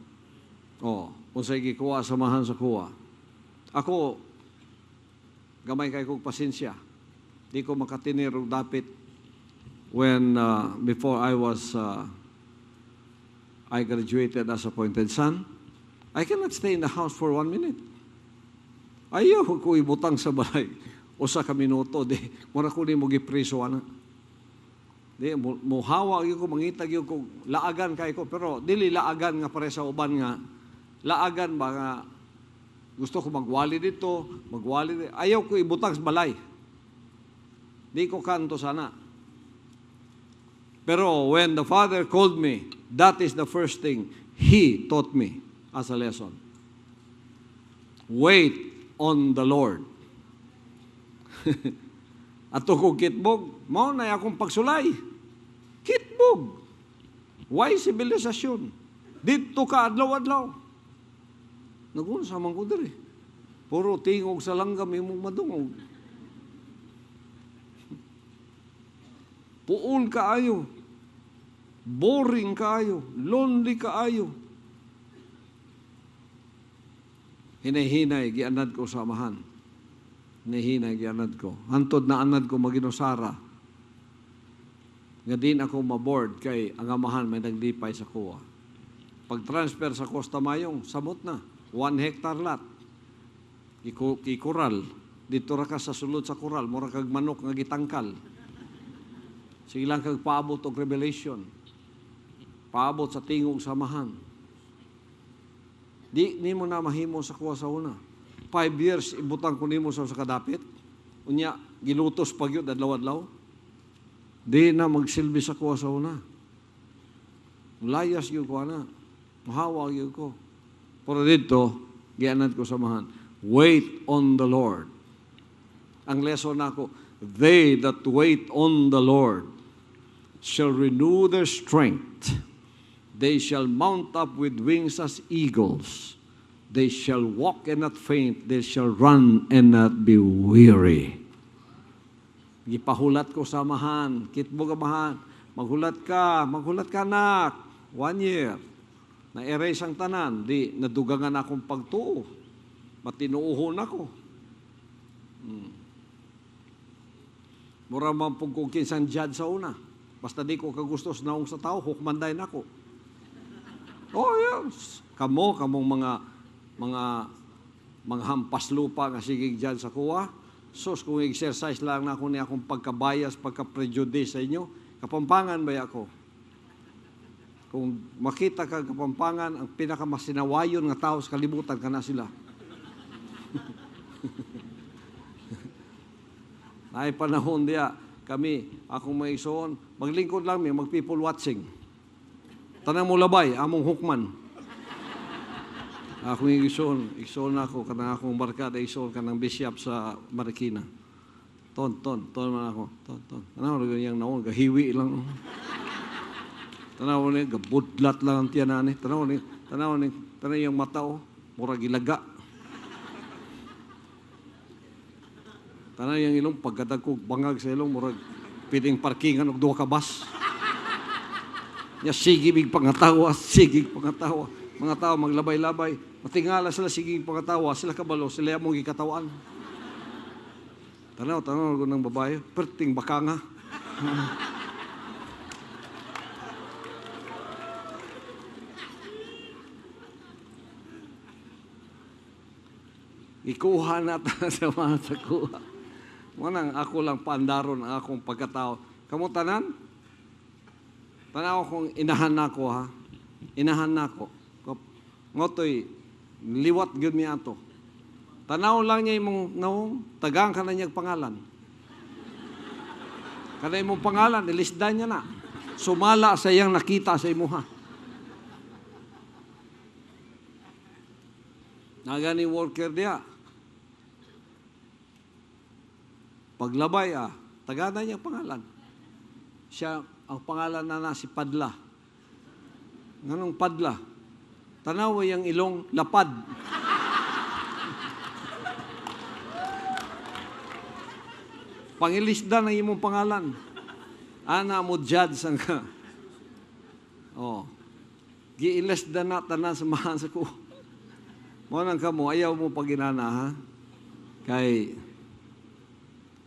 Kung sa'y gikuha, samahan sa kuha. Ako, gamay kay kong pasensya. Di ko makatinir og dapit when before I graduated as appointed son. I cannot stay in the house for 1 minute. Ayaw ko ibutang sa balay. Usa ka minuto, di, mura ko ni mo gipriso, ana. Di, muhawa ko, mangitag yun ko, laagan kay ko, pero dili laagan nga pare sa uban nga, laagan ba nga, gusto ko magwali dito, ayaw ko ibutang sa balay. Di ko kanto sana. Pero when the Father called me, that is the first thing He taught me as a lesson. Wait on the Lord. At ko kitbog, mao na akong pagsulay. Kitbog. Why sibilisasyon? Dito ka adlaw-adlaw. Nagunsa man ko diri. Puro tingog sa langgam imong madungog. Puol kaayo. Boring kaayo. Lonely kaayo. Hinay-hinay, gianad ko sa amahan. Hinay-hinay, gianad ko. Hantod na anad ko maginusara. Nga din ako maboard kay ang amahan may nagdipay sa kuwa. Pag-transfer sa Costa Mayong, samot na. 1 hectare lot. Ikural. Dito ra ka sa sulod sa kural. Mura kag manok nga gitangkal. Sige lang kag paabot og revelation. Paabot sa tingog sa amahan. Di mo na mahimo sa kuha sa una. 5 years, ibutang ko nimo sa kadapit. Unya, gilutos pag yun, adlaw-adlaw. Di na magsilbi sa kuha sa una. Layas yun ko na. Mahawa yun ko. Pero dito, gianad ko samahan. Wait on the Lord. Ang lesson nako, they that wait on the Lord shall renew their strength. They shall mount up with wings as eagles. They shall walk and not faint. They shall run and not be weary. Gipahulat ko sa amahan. Kitbog amahan. Maghulat ka anak. 1 year. Na-erase ang tanan. Di, nadugangan akong pagtuo. Matinuuhon ako. Mura man pong kung kinsan judge sa una. Basta di ko kagustos naong sa tao, hukmanday na ako. Oh, yes. Kamong mga hampas lupa nga sigig dyan sa kuwa. Sus, kung exercise lang na ako niya akong pagkabayas, pagka-prejudice sa inyo, kapampangan ba ako? Kung makita ka kapampangan, ang pinakamasinawayon nga tao sa kalibutan ka na sila. Ay panahon diya, kami, akong may isuon, maglingkod lang mi, mag-people watching. Tanang mo labay, among hukman. Akong igsoon ako, kanang akong barkada, igsoon kanang bishop sa Marikina. Ton man ako. Ton. Ano yung naon, gahiwi lang. Tanaw ni, gabudlat lang ang tiyan ni. Tanaw yung mata o, murag ilaga. Tanaw yung ilong, pagkadag ko bangag sa ilong, murag piting parkingan og 2 ka bus. Nya sigig pangatawa. Mga tao maglabay-labay. Matingala sila siging pagkatawa, sila kabalo, sila among gikatawan. Tanaw ko ng babae, perting baka nga. Ikuha na sa mga sakuha. Manang ako lang pandaron ang akong pagkatao. Kamu tanan? Tanaw kong inahan na ko ha. Inahan na ko. Ngotoy, liwat gyud mi ato. Tanaw lang niya imong naong, tagang ka na niyang pangalan. Kada imong pangalan, ilisdan niya na. Sumala sa iyang nakita sa imuha. Nagani worker dia. Paglabay taga na niyang pangalan. Siya, ang pangalan na si Padla. Nganong Padla? Tanaw yung ilong lapad. Pangilisda na imong pangalan. Ana mo judge ang ka. Oh. Giilisda na tanan samahan sa ko. Mo nang kamo ayaw mo paginana ha. Kay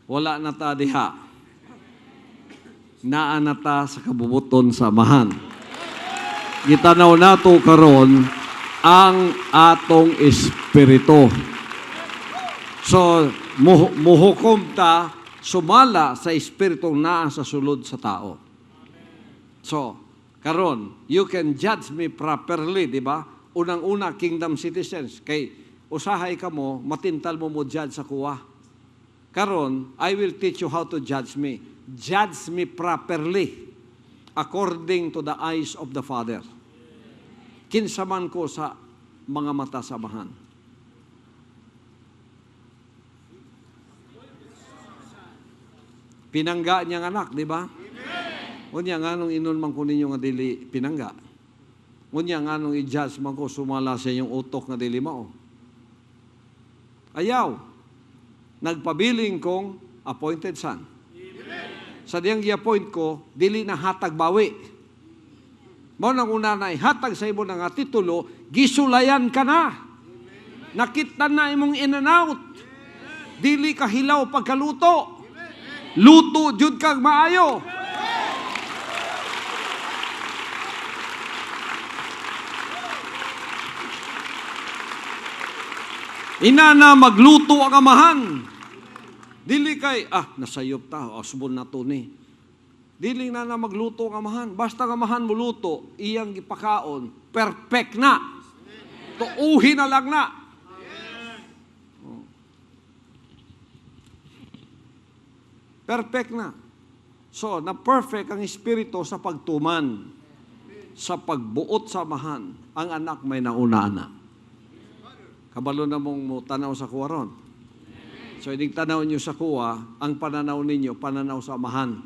wala na ta diha. Naa na ta sa kabubuton sa amahan. Gitanaw nato karon ang atong espiritu. So muhukom ta sumala sa espiritong naa sa sulod sa tao. So, karon, you can judge me properly, di ba? Unang-una, kingdom citizens. Kay, usahay ka mo, matintal mo judge sa kuwa. Karon, I will teach you how to judge me. Judge me properly according to the eyes of the Father. Kinsaman ko sa mga mata samahan. Pinangga niyang anak, di ba? Unya nga nung inon man ko ninyo nga dili pinangga. Unya nga nung i-judge man ko sumala sa inyong utok nga dili mao. Ayaw. Nagpabiling kong appointed son. Sa diyang i-appoint ko, dili na hatag bawi. Mao nang una na hatag sa imo nga titulo, gisulayan ka na. Nakita na imong in and out. Dili ka hilaw pagkaluto. Luto jud kag maayo. Inana magluto ang amahan. Dili kay nasayop ta, asbon na to ni. Dili na magluto ang amahan. Basta ang amahan mo luto, iyang gipakaon, perfect na. Tuuhin na lang na. Perfect na. So, na-perfect ang espiritu sa pagtuman, sa pagbuot sa amahan. Ang anak may nauna na. Kabalo na mong tanaw sa kuwa ron. So, ining tanaw nyo sa kuwa, ang pananaw ninyo, pananaw sa amahan.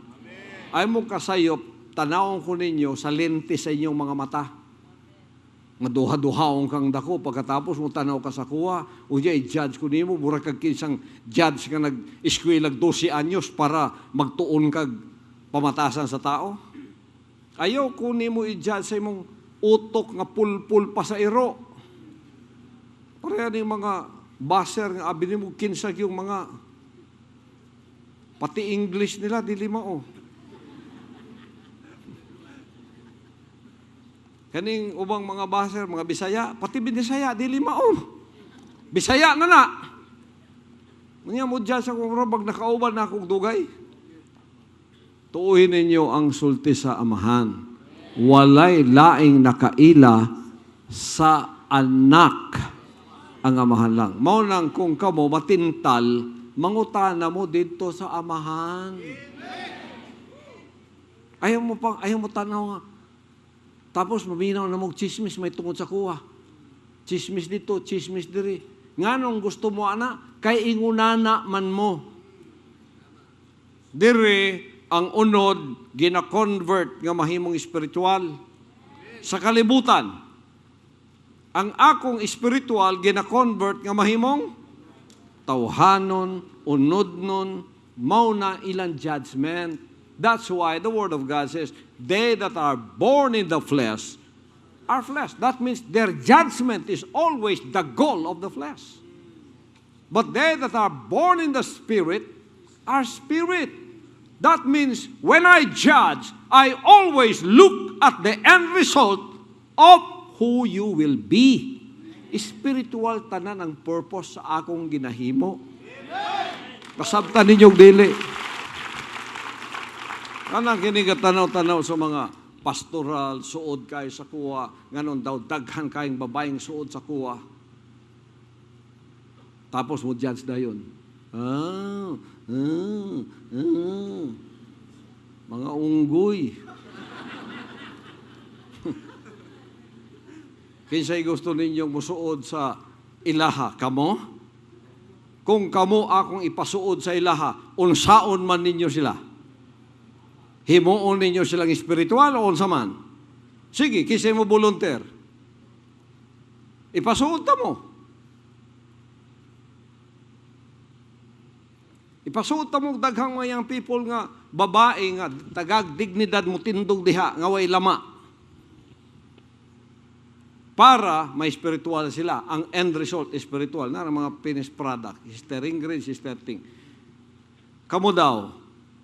Ay mo kasayop, tanawon ko ninyo sa lente sa inyong mga mata. Maduha-duhaong kang dako, pagkatapos mo tanaw ka sa kuwa, unya i-judge ko nimo, mura kag kinsang judge ka nag-eskwela 12 anyos para magtuon kag pamatasan sa tao. Ayaw ko nimo i-judge sa imong utok nga pulpul pa sa iro. Pareha ni mga baser nga abi nimo kinsag yung mga pati English nila dili mao. Kaning ubang mga baser, mga Bisaya, pati Bisaya, dili mao. Bisaya na. Unya mo dyan sa kong robag, nakauban na akong dugay. Tuuhin ninyo ang sulti sa amahan. Walay laing nakaila sa anak ang amahan lang. Mao nang kung kamo matintal, mangutana mo dito sa amahan. Ayaw mo tanaw nga. Tapos maminaw na mong chismis may tungod sa kuha. Chismis dito, chismis diri. Nganong gusto mo ana? Kay ingunana man mo. Diri ang unod gina-convert nga mahimong espiritual. Sa kalibutan, ang akong espiritual gina-convert nga mahimong tawhanon, unodnon, mao na ilang judgment. That's why the Word of God says, they that are born in the flesh are flesh. That means their judgment is always the goal of the flesh. But they that are born in the Spirit are spirit. That means when I judge, I always look at the end result of who you will be. Spiritual tanan ang purpose sa akong ginahimo. Kasabtan ninyong dili. Kanang kinigatanaw-tanaw sa mga pastoral, suod kayo sa kuwa, nganon daw, daghan kayong babaeng suod sa kuwa. Tapos mo judge na yun. Mga unggoy. Kinsay gusto ninyong musuod sa ilaha, kamo? Kung kamo akong ipasuod sa ilaha, unsaon man ninyo sila? Himuon ninyo silang espiritual o unsa man? Sige, kinsay mo volunteer. Ipasuod ta mo. Ipasuot ta mo daghang mayang people nga babae nga tagag dignidad mo tindog diha nga way lama. Para may spiritual sila. Ang end result is spiritual. Na mga finished product. Sister Ingrid, Sister Ting. Kamu daw,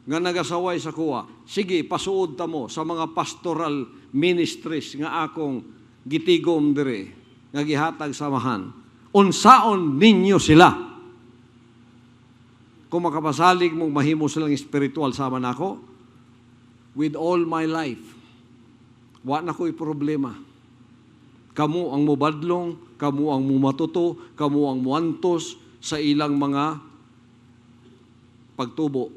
nga nagasaway sa kuwa, sige, pasuod ta mo sa mga pastoral ministries nga akong gitigom dire, nga gihatag samahan. Unsaon ninyo sila? Kung makapasalig mong mahimo silang spiritual sama nako, with all my life, wa na ko'y problema. Kamu ang mubadlong, kamu ang mumatuto, kamu ang muantos sa ilang mga pagtubo.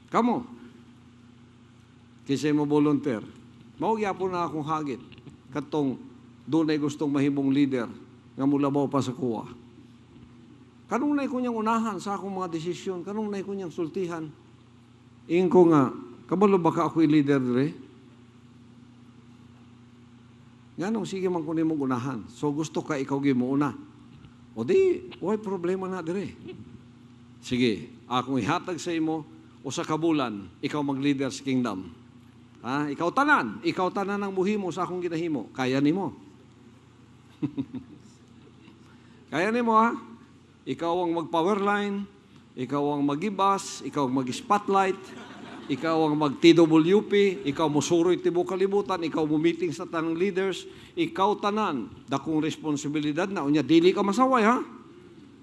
Kamu, kisay mo volunteer, maugyapon na akong hagit, katong doon ay gustong mahimong leader, nga mulabaw pa sa kuwa. Kanong na ko niyang unahan sa akong mga desisyon, kanong na ko niyang sultihan. Ingko nga, kabalo ba ka ako'y leader dire? Ganong sige man kunin mong unahan. So gusto ka ikaw gimuuna. O di, why problema na dire. Sige, akong ihatag sa imo o sa kabulan, ikaw mag-leader sa kingdom. Ha? Ikaw tanan ang muhimo sa akong ginahimo. Kaya nimo. Kaya nimo ha? Ikaw ang mag-powerline, ikaw ang mag-ibas, ikaw ang mag-spotlight, ikaw ang mag-TWP, ikaw musuroy tibuok kalibutan, ikaw mu-meeting sa tanang leaders, ikaw tanan, dakong responsibilidad na. Unya, dili ka masaway, ha?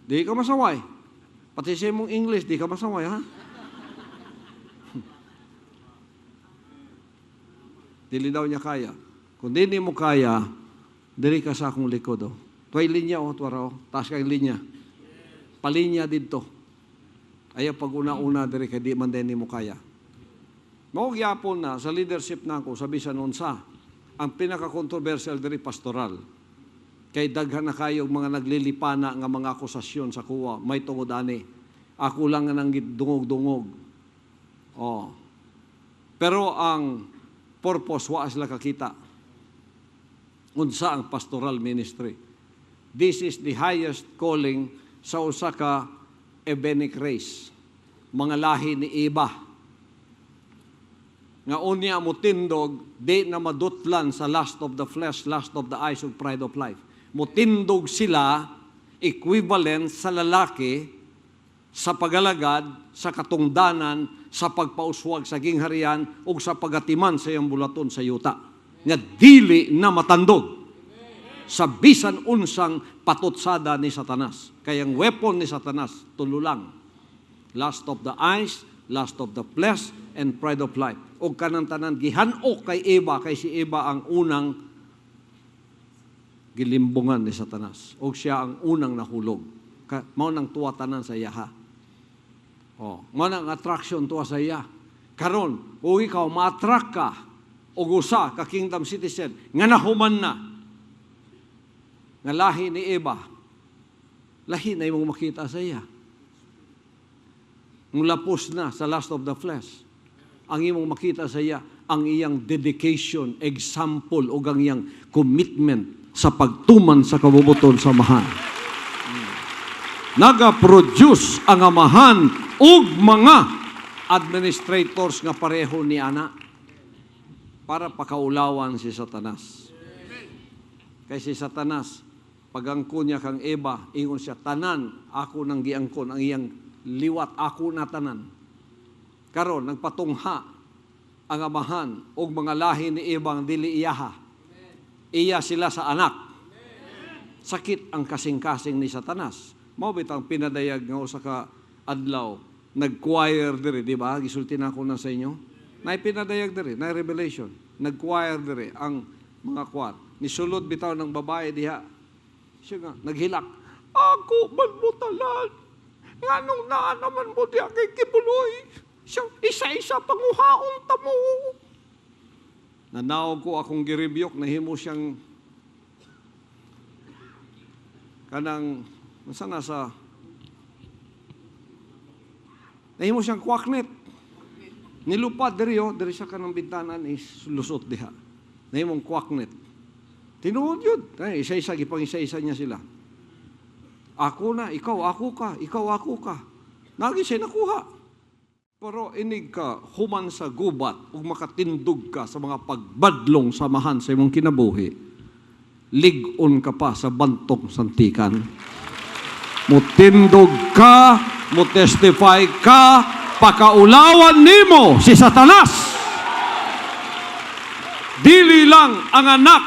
Dili ka masaway. Pati sa mong English, di ka masaway, ha? Dili daw niya kaya. Kung dili mo kaya, dili ka sa akong likod, oh. Tuway linya, oh, tuwara, oh. Taas kang linya. Palinya dito. Ayaw pag una-una, dili ka di man din mo kaya. Maugyapon na sa leadership na ako, sabi sa nunsa, ang pinaka-controversial diri pastoral. Kay daghan na kayo mga naglilipana nga mga akusasyon sa kuwa, may tungod ani. Ako lang nga nang dungog-dungog. Oh. Pero ang purpose, wa sila kakita. Unsa ang pastoral ministry. This is the highest calling sa usa ka Ebenic race. Mga lahi ni Eva. Nga unya mo tindog, di na madutlan sa lust of the flesh, lust of the eyes, of pride of life. Mutindog sila equivalent sa lalaki sa pagalagad, sa katungdanan, sa pagpauswag sa gingharian, o sa pagatiman sa iyang bulaton sa yuta. Nga dili na matandog sa bisan unsang patutsada ni Satanas. Kayang weapon ni Satanas, tulo lang. Lust of the eyes, lust of the flesh, and pride of life. O kanang tanan, gihanok kay Eva, kay si Eva ang unang gilimbungan ni Satanas. O siya ang unang nahulog. Mao nang tuwa tanan sa yaha. O, mao nang attraction tuwa sa iya. Karon, o ikaw ma-attract ka, o gusa ka kingdom citizen, nga nahuman na, nga lahi ni Eva, lahi na imong makita sa iya. Mulapos na sa lust of the flesh. Ang imong makita sa iya, ang iyang dedication, example, o ang iyang commitment sa pagtuman sa kabubuton sa amahan. Naga-produce ang amahan ug mga administrators nga pareho ni ana. para pakaulawan si Satanas. Kay si Satanas, pagangko niya kang Eva, ingon siya, tanan, ako nang giangkon, ang iyang liwat, ako na tanan. Karon nagpatungha ang amahan o mga lahi ni Eva ang dili iyaha. Iya sila sa anak. Sakit ang kasing-kasing ni Satanas. Mao bitang pinadayag nga usa ka adlaw, nag-choir diri, di ba? Gisulti na ako na sa inyo. Nay pinadayag diri, nay revelation. Nag-choir diri ang mga kwar. Nisulod bitaw ng babae diha. Siya nga, naghilak. Ako man mo talan. Nganong naa naman mo diha kay kibuloy. Siyang isa-isa panguhaon tamo. Nanaog ko akong girebyok, nahimo siyang kanang, masa nasa, nahimo siyang kwaknet. Nilupad diri siya kanang bintanan is lusot diha. Nahimong kwaknet. Tinuod yun. Isa-isa, gipang isa-isa niya sila. Ako na, ikaw, ako ka, ikaw, ako ka. Nagi siya nakuha. Pero inig ka, human sa gubat, ug makatindog ka sa mga pagbadlong samahan sa imong kinabuhi, ligon ka pa sa bantog santikan. Mutindog ka, mutestify ka, pakaulawan nimo si Satanas. Dili lang ang anak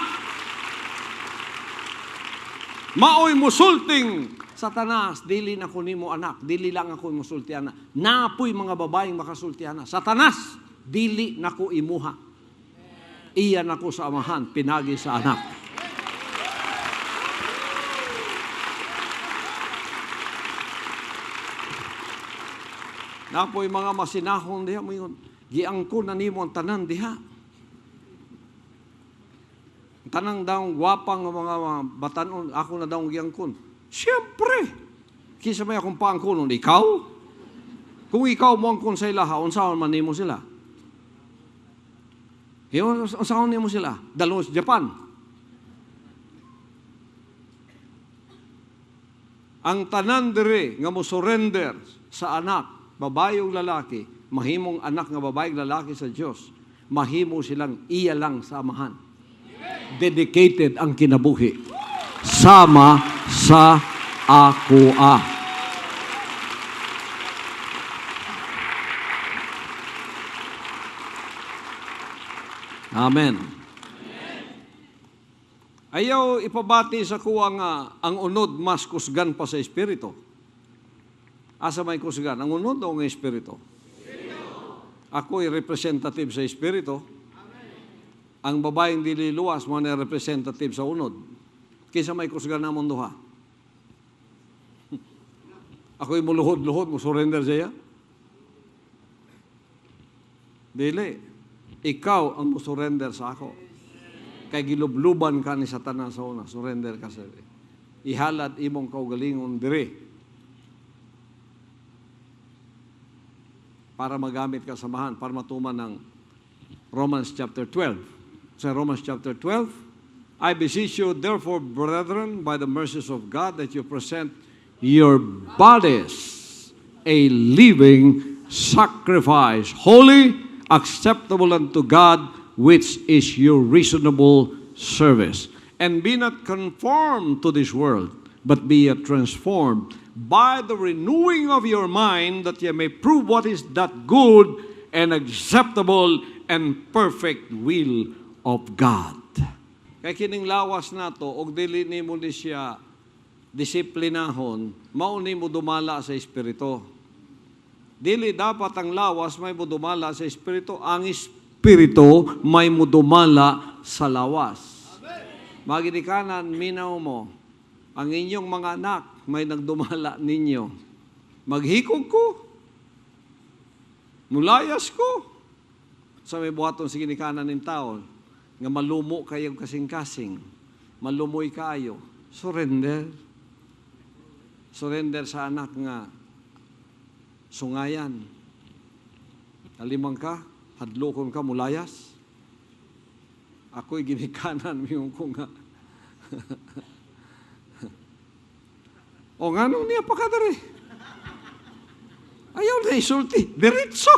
maoy musulting, Satanas, dili na ko nimo anak, dili lang ako musultiana. Napoy mga babaeng makasultiana. Satanas, dili na ko imuha. Iya na ko sa amahan, pinagi sa anak. Napoy mga masinahon diha mo yun. Giangko na nimo ang tanan diha. Tanang daw gwapang mga batanon, ako na daw giangkon. Siyempre, kisa may akong paangkunon, ikaw? Kung ikaw mo angkon sa ilaha, unsaon man nimo sila? Unsaon nimo sila? Dalo sa Japan. Ang tanan diri nga mo surrender sa anak, babae o lalaki, mahimong anak nga babae o lalaki sa Dios, mahimo silang iya lang sa amahan. Dedicated ang kinabuhi. Sama sa ako. Amen. Ayaw ipabati sa kuwa nga ang unod mas kusgan pa sa Espiritu. Asa may kusgan? Ang unod o ang Espiritu? Ako'y representative sa Espiritu. Ang babaeng dili luwas mo na representative sa unod. Kisa may kusgan na mong duha. Ako'y muluhod-luhod, mo surrender siya. Dili. Ikaw ang mo surrender sa ako. Kay gilubluban ka ni Satanas sa una, surrender ka sa diri. Ihalad imong kaugalingon diri. Para magamit ka samahan, para matuman ng Romans chapter 12. Sa Romans chapter 12, I beseech you, therefore, brethren, by the mercies of God, that you present your bodies a living sacrifice, holy, acceptable unto God, which is your reasonable service. And be not conformed to this world, but be transformed by the renewing of your mind, that ye may prove what is that good and acceptable and perfect will of God. Kaya kining lawas na to, og dili nimo ni siya disiplinahon, mauni mo dumala sa Espiritu. Dili dapat ang lawas may mo dumala sa Espiritu, ang Espiritu may mo dumala sa lawas. Maginikanan, minaw mo, ang inyong mga anak may nagdumala ninyo. Maghikog ko, mulayas ko, sa may buhaton sa ginikanan ng tao, nga malumo kayong kasing-kasing, malumoy kayo, surrender. Surrender sa anak nga sungayan. Alimang ka, hadlokon ka, mulayas. Ako'y ginikanan mo ko nga. O nga nung niya pa ka dari. Ayaw na isulti. Diretso.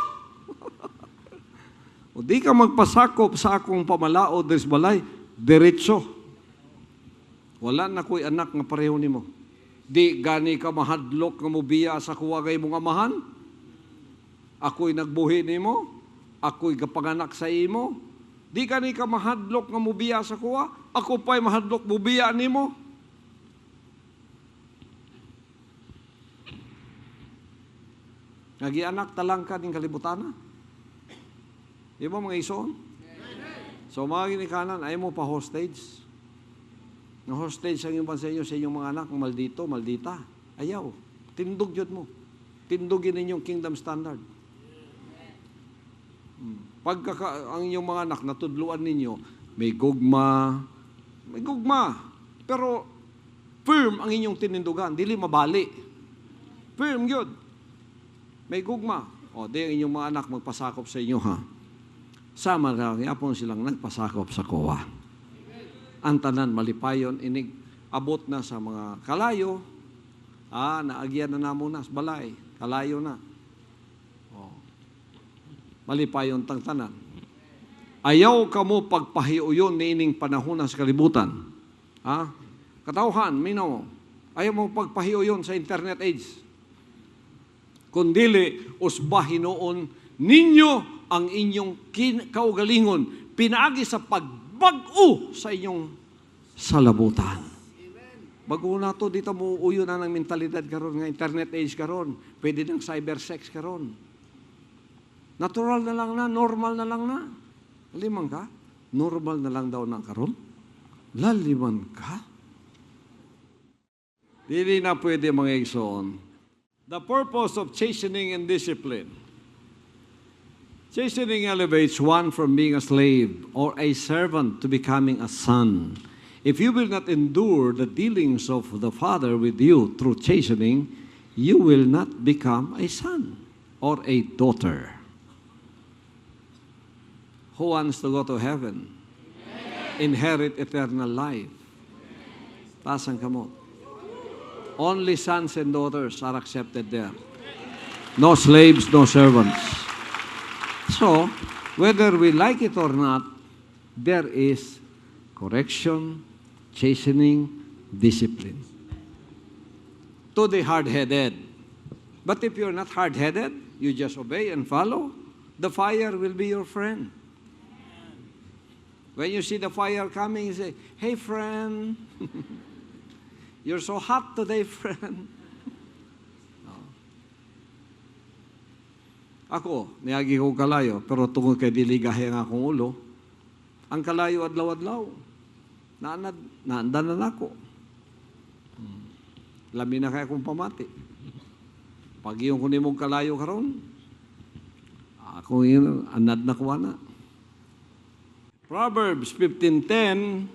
O di ka magpasakop sa akong pamalao des balay, diretso. Wala na ko'y anak nga pareho nimo. Di gani ka mahadlok nga mubiya sa kuwagay mong amahan. Ako'y nagbuhi nimo, ako'y gapanganak sa imo. Di gani ka mahadlok nga mubiya sa kuwa, ako pa'y mahadlok mubiya nimo. Nagianak talang ka ning kalibutan na. Di ba mga ison? So mga ginikanan, ay mo pa hostage. Na hostage ang yung pansa sa inyong mga anak, maldito, maldita. Ayaw. Tindog yun mo. Tindogin ninyong kingdom standard. Pagka ang inyong mga anak, natudluan ninyo, may gugma. Pero firm ang inyong tinindugan, dili mabali. Firm yun. May gugma. O, di ang inyong mga anak magpasakop sa inyo, ha? Sama na, yapon silang nagpasakop sa kowa. Ang tanan, malipayon, inig, abot na sa mga kalayo, naagyan na namo na sa balay, kalayo na. O, malipayon tang tanan. Ayaw ka mo pagpahiuyon ni ining panahon sa kalibutan. Ha? Katauhan, minaw, ayaw mo pagpahiuyon sa internet age. Kundili, usbahin noon ninyo ang inyong kaugalingon, pinaagi sa pagbag-o sa inyong salabutan. Bago na to, dito mo uyo na ng mentalidad karon nga internet age karon, pwede ng cybersex karon. Natural na lang na, normal na lang na. Limang ka? Normal na lang daw na karon? Laliman ka? Dili na pwede mga igsoon. The purpose of chastening and discipline. Chastening elevates one from being a slave or a servant to becoming a son. If you will not endure the dealings of the Father with you through chastening, you will not become a son or a daughter. Who wants to go to heaven? Inherit eternal life. Taas ang kamot. Only sons and daughters are accepted there. No slaves, no servants. So, whether we like it or not, there is correction, chastening, discipline. To the hard-headed. But if you're not hard-headed, you just obey and follow, the fire will be your friend. When you see the fire coming, you say, "Hey, friend." You're so hot today, friend. No. Ako, niagi ko kalayo, pero tungod kay diligahe ang akong ulo, ang kalayo adlaw-adlaw. Naandan na ako. Lami na kaya akong pamati. Pag yung kunin mong kalayo karon, ako yun, anad na kuha na. Proverbs 15:10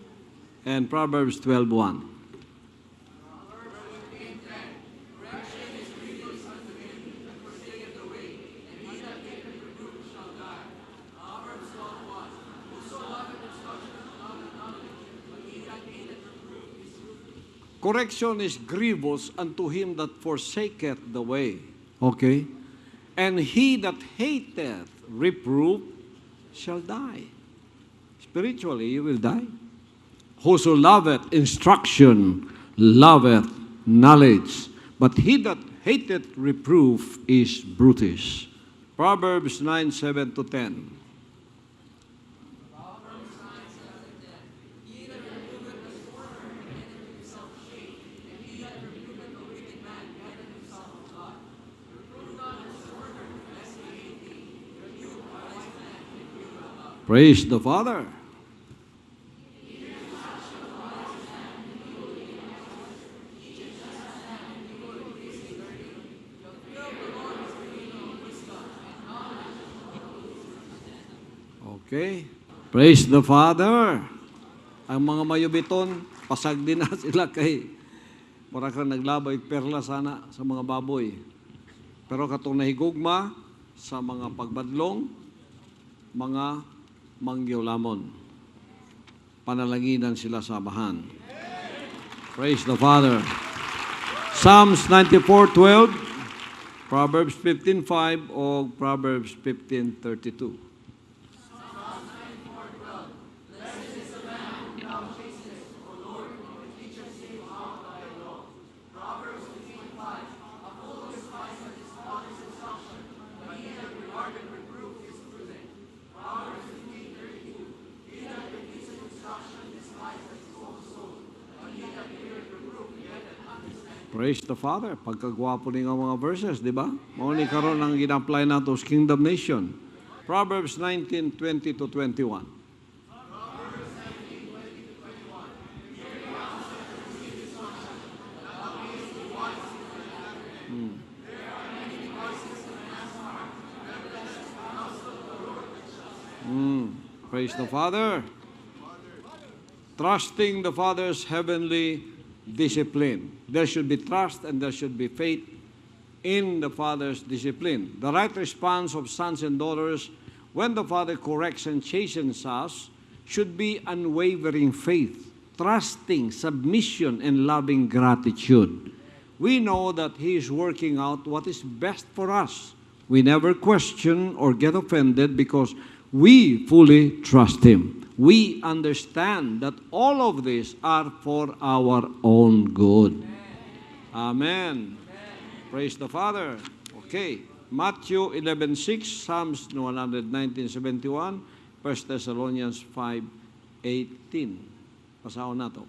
and Proverbs 12:1. Correction is grievous unto him that forsaketh the way. Okay? And he that hateth reproof shall die. Spiritually, you will die. Whoso loveth instruction, loveth knowledge. But he that hateth reproof is brutish. Proverbs 9:7-10. Praise the Father. Okay. Praise the Father. Ang mga mayubiton, pasag din na sila kay mura ka naglabay perla sana sa mga baboy. Pero katong nahigugma sa mga pagbadlong, mga manggyolamon. Panalanginan sila sa amahan. Praise the Father. Psalms 94:12, Proverbs 15:5 o Proverbs 15:32. Praise the Father. Pagkagwapo ni nga mga verses, di ba? Mao ni karon ang gina-apply nato sa Kingdom Nation. Proverbs 19:20 to 21. Praise the Father. Trusting the Father's heavenly discipline. There should be trust and there should be faith in the Father's discipline. The right response of sons and daughters when the Father corrects and chastens us should be unwavering faith, trusting, submission, and loving gratitude. We know that He is working out what is best for us. We never question or get offended because we fully trust Him. We understand that all of these are for our own good. Amen. Praise the Father. Okay. Matthew 11:6, Psalms 119:71, 1 Thessalonians 5:18. Pasahon na to.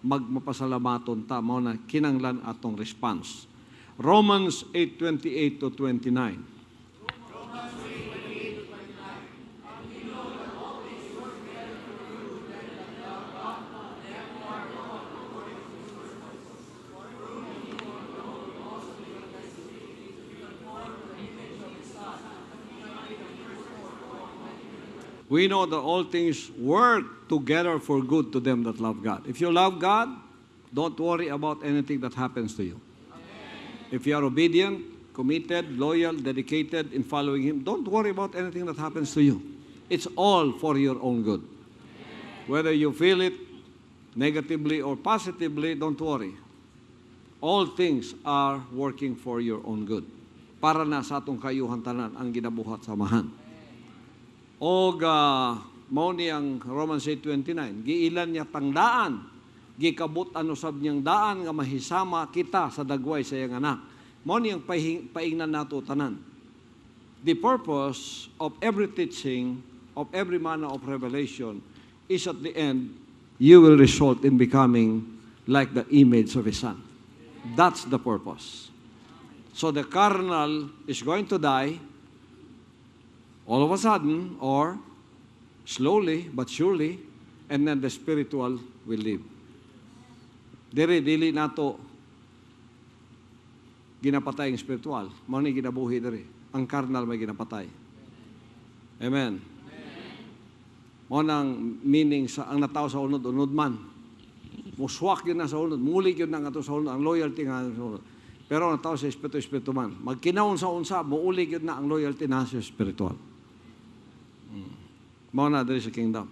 Magmapasalamaton ta mao na kinanglan atong response. Romans 8:28 to 29. We know that all things work together for good to them that love God. If you love God, don't worry about anything that happens to you. Amen. If you are obedient, committed, loyal, dedicated in following Him, don't worry about anything that happens to you. It's all for your own good. Amen. Whether you feel it negatively or positively, don't worry. All things are working for your own good. Para na sa atong kayuhan tanan ang ginabuhat samahan. Og mao ni ang Romans 8:29, giilan niya tangdaan, gikabot ano sab niyang daan nga mahisama kita sa dagway sa iyang anak. Mao ni ang paingnan nato tanan. The purpose of every teaching, of every manner of revelation is at the end you will result in becoming like the image of His Son. That's the purpose. So the carnal is going to die all of a sudden, or slowly but surely, and then the spiritual will live. Dili nato ginapatay ang spiritual. Mao ni ginabuhi diri. Ang carnal may ginapatay. Amen. Mao nang meaning sa ang natawo sa unod-unod man. Muswak yun na sa unod, mulig yun na nga to sa unod, ang loyalty nga sa unod. Pero ang natawo sa espiritu man, magkinaon sa unsa, muulig yun na ang loyalty na sa spiritual. Mao na diri sa kingdom.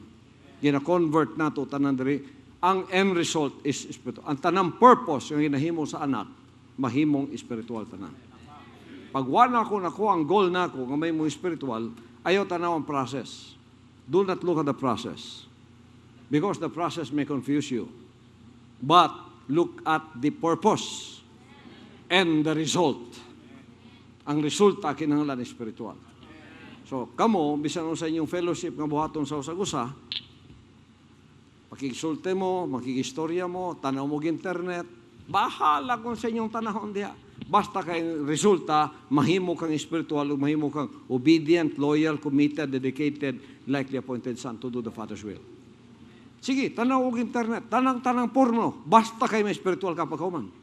Gina-convert nato tanan diri. Ang end result is spiritual. Ang tanang purpose yung ginahimo sa anak, mahimong spiritual tanan. Pag wala ko nako ang goal nako nga may mo spiritual, ayaw tanaw ang process. Do not look at the process. Because the process may confuse you. But look at the purpose and the result. Ang resulta kinahanglan spiritual. So, kamo, bisan sa inyong fellowship nga buhaton sa usa-usa, pakigsulte mo, makikistorya mo, tanaw mo internet, bahala kung sa inyong tanahon diha. Basta kay resulta, mahimo kang spiritual, mahimo kang obedient, loyal, committed, dedicated, like the appointed son to do the Father's will. Sige, tanaw og internet, tanang porno, basta kay may spiritual ka pagkauman.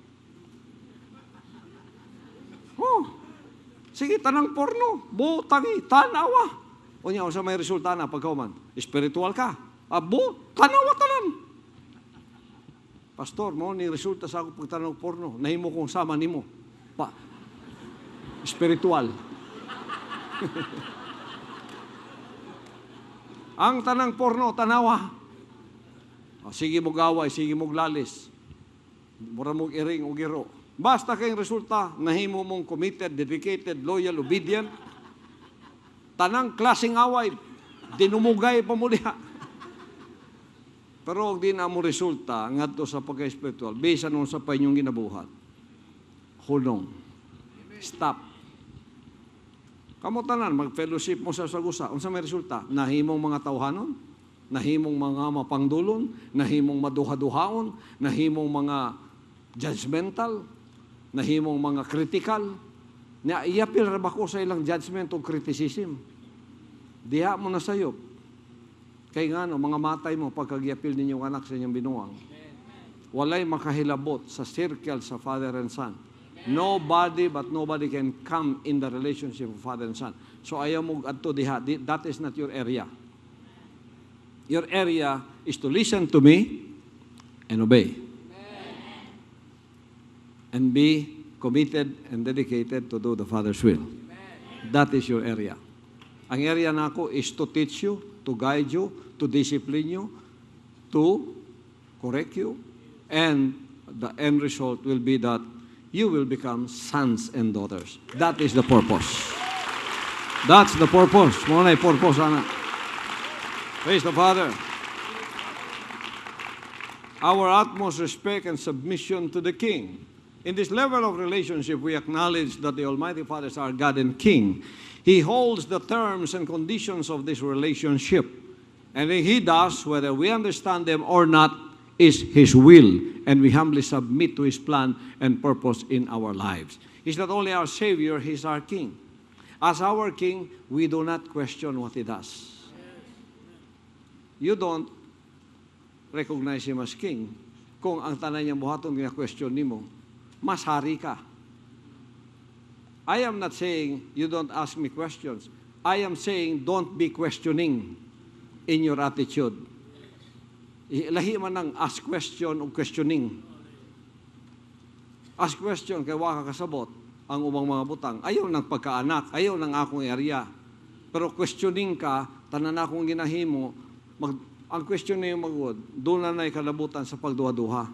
Sige, tanang porno, butangi, tanawa. O niya, sa may resulta na pagkauman, spiritual ka. Tanawa tanan. Pastor, mo ni resulta sa ako pagtanaw porno, nahimo kong sama nimo. Spiritual. Ang tanang porno, tanawa. Sige mo gaway, sige mo lalis. Mura mo iring o giro. Basta kayong resulta, nahimo mong committed, dedicated, loyal, obedient. Tanang klaseng away, dinumugay pa mo diha. Pero di na mo resulta ngadto sa pagka-espiritual bisan nun sa pa inyong ginabuhat. Hulong. Stop. Kamo tanan mag-fellowship mo sa sagusa. Unsa may resulta? Nahimong mga tawhanon, nahimong mga mapangdulon, nahimong maduha-duhaon, nahimong mga judgmental, nahimong mga critical. Na iyapil ra ba ko sa ilang judgment o criticism? Diha mo na sayop. Kay nga no, mga matay mo pagkagyapil ninyong anak sa inyong binuang. Walay makahilabot sa circle sa father and son. Nobody can come in the relationship of father and son. So ayaw mo adto diha. That is not your area. Your area is to listen to me and obey. And be committed and dedicated to do the Father's will. That is your area. Ang area nako is to teach you, to guide you, to discipline you, to correct you, and the end result will be that you will become sons and daughters. That is the purpose. That's the purpose. Muna purpose, ana. Praise the Father. Our utmost respect and submission to the King. In this level of relationship, we acknowledge that the Almighty Father is our God and King. He holds the terms and conditions of this relationship. And He does, whether we understand them or not, is His will. And we humbly submit to His plan and purpose in our lives. He's not only our Savior, He's our King. As our King, we do not question what He does. You don't recognize Him as King kung ang tanan niyang buhaton gina-question nimo, mas hari ka. I am not saying you don't ask me questions. I am saying don't be questioning in your attitude. Lahi man ng ask question o questioning. Ask question kay wa ka kasabot ang ubang mga butang. Ayaw ng pagkaanak, ayaw ng akong area. Pero questioning ka, tanan akong ginahimo, ang question na yung magod, doon na kalabutan sa pagduha-duha.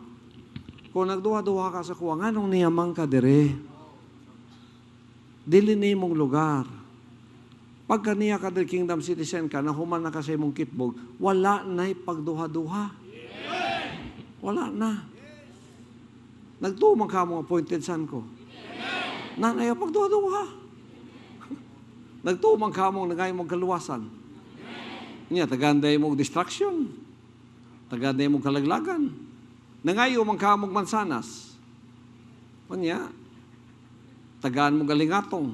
Kung nagduha-duha ka sa kuwa, nganong niyamang ka dire? Dili ni mong lugar. Pagka niya ka del kingdom citizen ka, nahuman na ka sa imong kitbog, wala na'y pagduha-duha. Wala na. Nagtumang ka mong appointed son ko. Nanay pagduha-duha. Nagtumang ka mong nagay mong kaluwasan. Niya, taganday mong distraction. Taganday mong kalaglagan. Nangayo mang ka mong mansanas. Niya, tagaan mong galingatong.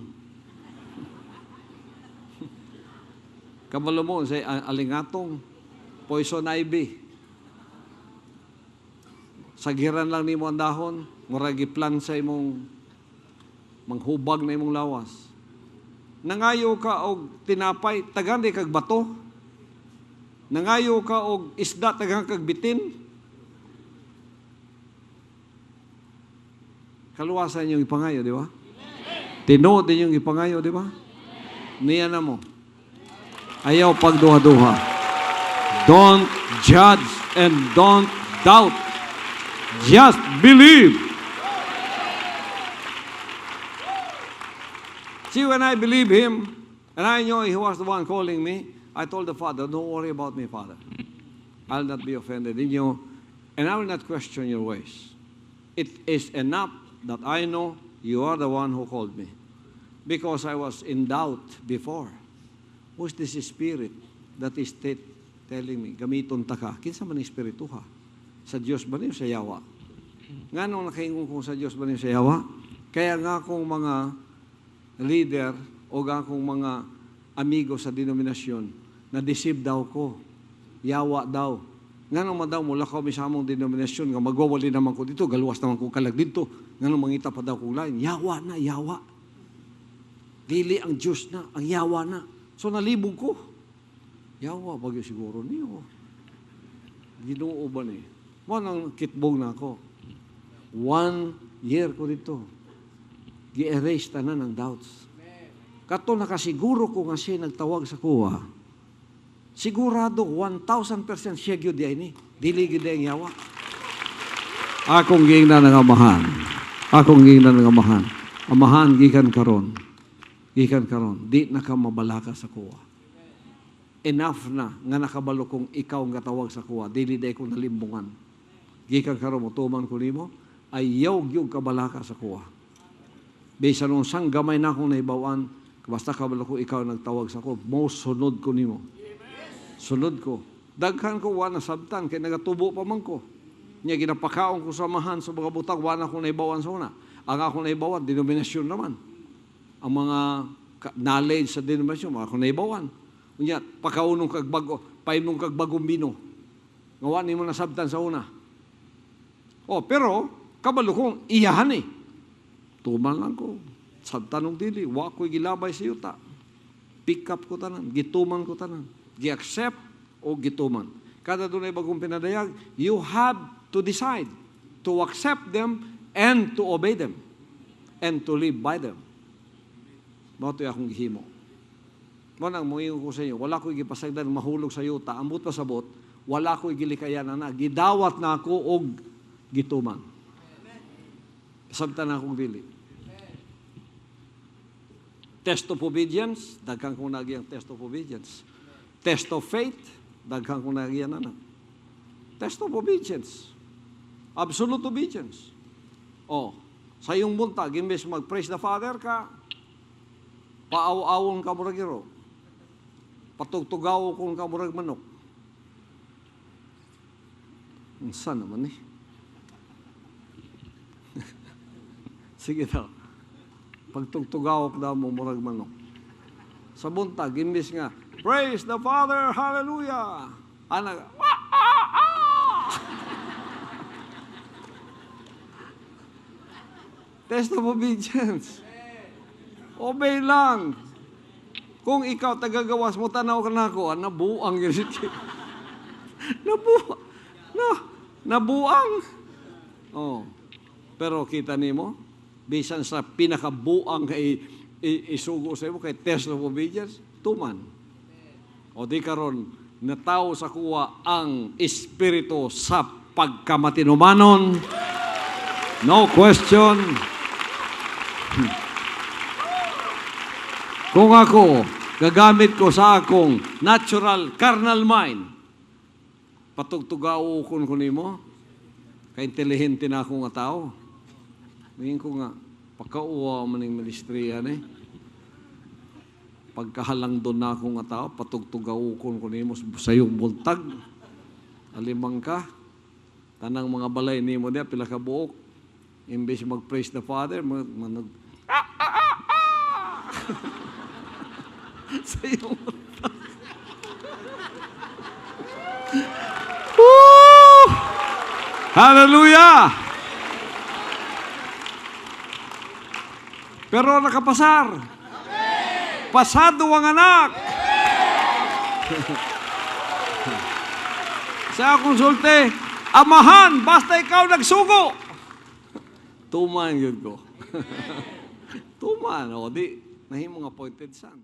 Kabalo mo sa alingatong, poison ivy. Sagiran lang ni mo ang dahon, muragi plan sa imong manghubag na imong lawas. Nangayo ka og tinapay, tagan di kag bato. Nangayo ka og isda, tagan kag bitin. Kaluwasan yung ipangayo, di ba? Tinood din yung ipangayo, di ba? Niya na mo. Ayaw pagduha-duha. Don't judge and don't doubt. Just believe. See, when I believe Him, and I know He was the one calling me, I told the Father, don't worry about me, Father. I'll not be offended in you, and I will not question your ways. It is enough that I know you are the one who called me. Because I was in doubt before. Who's this spirit that is telling me, gamiton ta ka? Kinsa man espiritu ha? Sa Diyos ba niyo sa yawa? Nga nung nakaingon ko sa Diyos ba niyo sa yawa? Kaya nga akong mga leader o nga akong mga amigo sa denominasyon, na-deceive daw ko. Yawa daw. Nga nung daw mula ko sa among denominasyon, nga magwawali naman ko dito, galuwas naman ko kalag dito, nga nung mangita pa daw kong lain. Yawa na, yawa. Dili ang Diyos na, ang yawa na. So nalibog ko. Yawa, bagay siguro niyo. Ginoo ba ni? Mo nang kitbog na ako. 1 year ko dito. Gi-erase tanan ng doubts. Kato nakasiguro ko nga siya nagtawag sa kuha. Sigurado 1,000% siya gyud di ini. Dili gyud ang yawa. Akong gingnan nga amahan. Akong gingnan nga amahan. Amahan gikan karon. Gikan karon, di na ka mabalaka sa kuha. enough na nga nakabalo kong ikaw nga tawag sa kuha, dili day ko nalimbungan. Gikan karon mo tuman ko nimo, ayaw gyud kabalaka sa kuha. Bisan nung sang gamay na akong nahibawan, basta kabalo ko ikaw nagtawag sa kuha, mo sunod ko nimo. Sunod ko. Daghan ko wa nasabtan kay nagatubo pa man ko. Nya ginapakaon ko samahan sa mga butang wa na akong nahibawan sa una. Ang akong nahibawan denominasyon naman. Ang mga knowledge sa denominasyon, mga akong nahibawan. Unya, pakaunong kag bago, painong kag bagong bino. Ngawa ni mo nasabtan sa una. Oh, pero, kabalo kong iyahan eh. Tuman lang ko. Sabtan ng dili. Wa ko'y gilabay sa yuta. Pick up ko tanan. Gituman ko tanan. Gi-accept o gituman. Kada doon ay bagong pinadayag, you have to decide to accept them and to obey them and to live by them. Mato'y akong gihimo. Manang muingon ko sa inyo, wala ko'y gipasagdan mahulog sa yuta, ambot pasabot, wala ko'y gilikayan na, gidawat na ako og gituman. Sabta na akong dili. Test of obedience, daghang kong nagyang test of obedience. Test of faith, daghang kong nagyang na. Test of obedience. Absolute obedience. Oh, sa iyong buntag, imbes mag-praise the Father ka, paaw-awon ka murag iro. Patugtugaw kung ka murag manok. Saan naman eh? Sige daw. Pagtugtugaw ka daw mo murag manok. Sa buntag, imbes nga, praise the Father, hallelujah! Anak, test of obedience. Obey lang. Kung ikaw tagagawas mo, tanaw ka na ako, nabuang yun. Nabuang. Oh. Pero kita nimo, bisan sa pinakabuang kay isugo sa imo, kay test of obedience, tuman. O di karon nataw sa kuwa ang espiritu sa pagkamatinumanon. No question. Kung ako, gagamit ko sa akong natural, carnal mind, patugtugaw ko nimo, ka-intelihente na ako nga tao. Ngayon ko nga, pagkauwa man ng ministriyan eh. Pagkahalang doon na ako nga tao, patugtugaw ko nimo sa iyong buntag. Alimang ka, tanang mga balay nimo niya, pila ka buok. Imbes mag-praise the Father, sa iyong buntag. Woo! Hallelujah! Pero nakapasar. Pasado ang anak. Sa konsulte, amahan, basta ikaw nagsugo. Tuman yun ko. Tuman, o di, nahimong appointed son.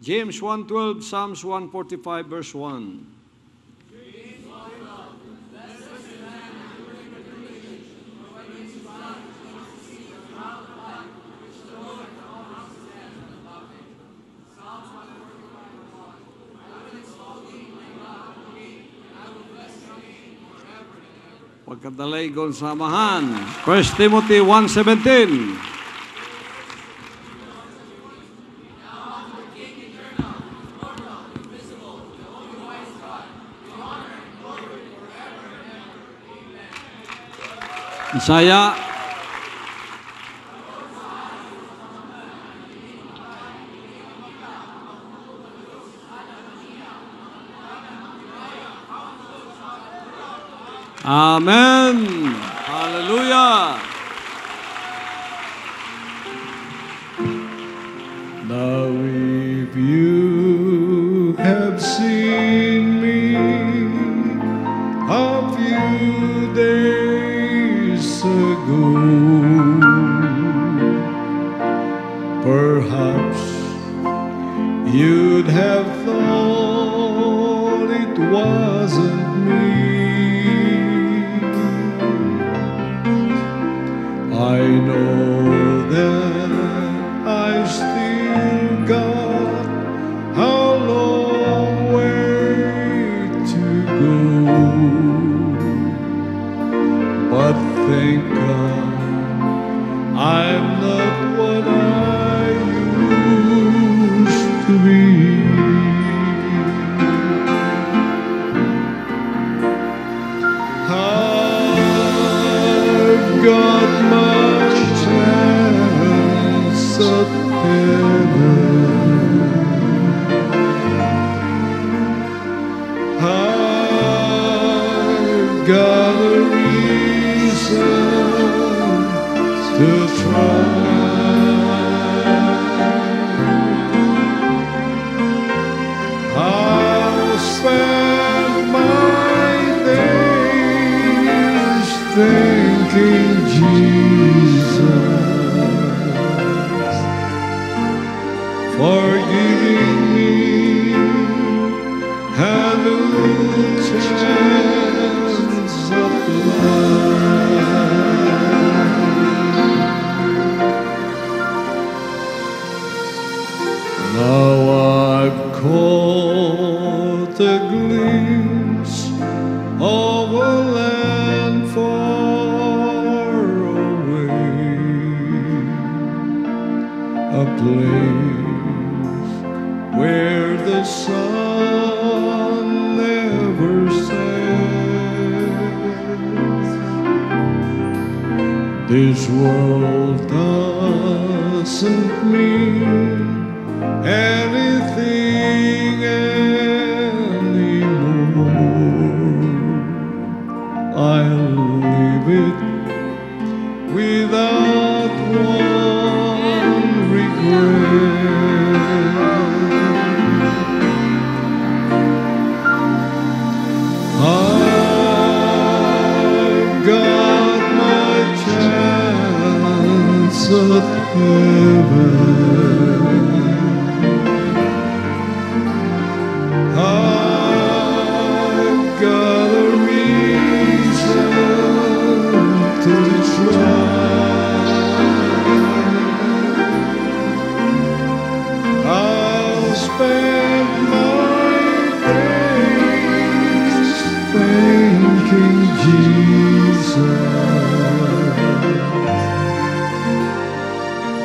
James 1:12, Psalms 145, verse 1. Pagkadalaygon sa amahan. 1 Timothy 1:17. Isaya. Amen. Hallelujah. Now if you have seen me a few days ago, perhaps you'd have thought it wasn't me. I know that I still got a long got a reason to try. I'll spend my days thanking Jesus for giving me a new chance of life. Now I've caught a glimpse of a land far away, a place where the sun never sets. This world doesn't mean anything anymore. I'll leave it without one regret. I've got my chance at heaven. I've got a reason to try. I'll spend my days thanking Jesus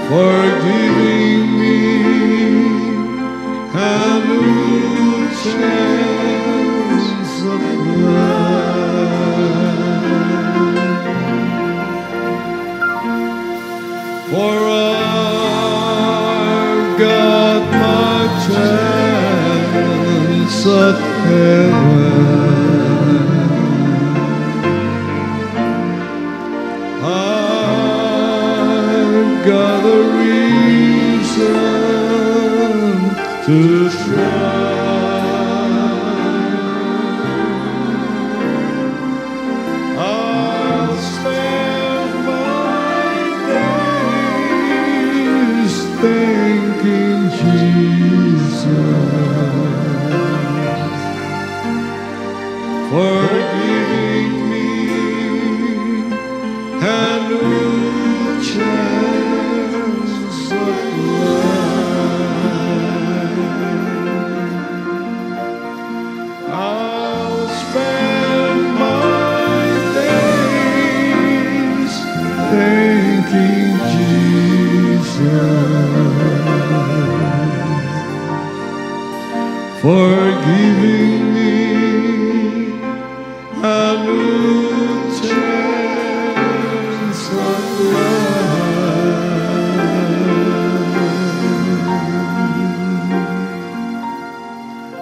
for giving me a new chance of life. For I've got my chance at heaven. I've got a reason to try. I'll spend my days thanking Jesus for giving me a new chance of life. I'll spend my days thanking Jesus for giving me a new chance of life.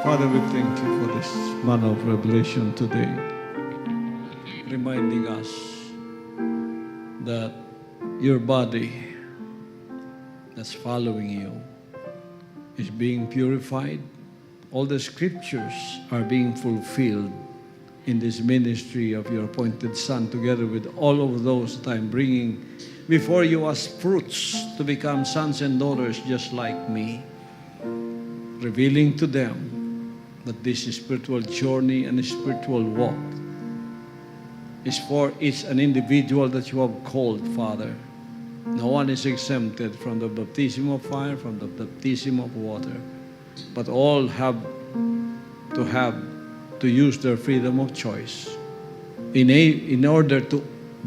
Father, we thank you for this manner of revelation today, reminding us that your body that's following you is being purified. All the scriptures are being fulfilled in this ministry of your appointed Son, together with all of those that I'm bringing before you as fruits to become sons and daughters just like me, revealing to them that this spiritual journey and spiritual walk is for each an individual that you have called, Father. No one is exempted from the baptism of fire, from the baptism of water, but all have to use their freedom of choice in order to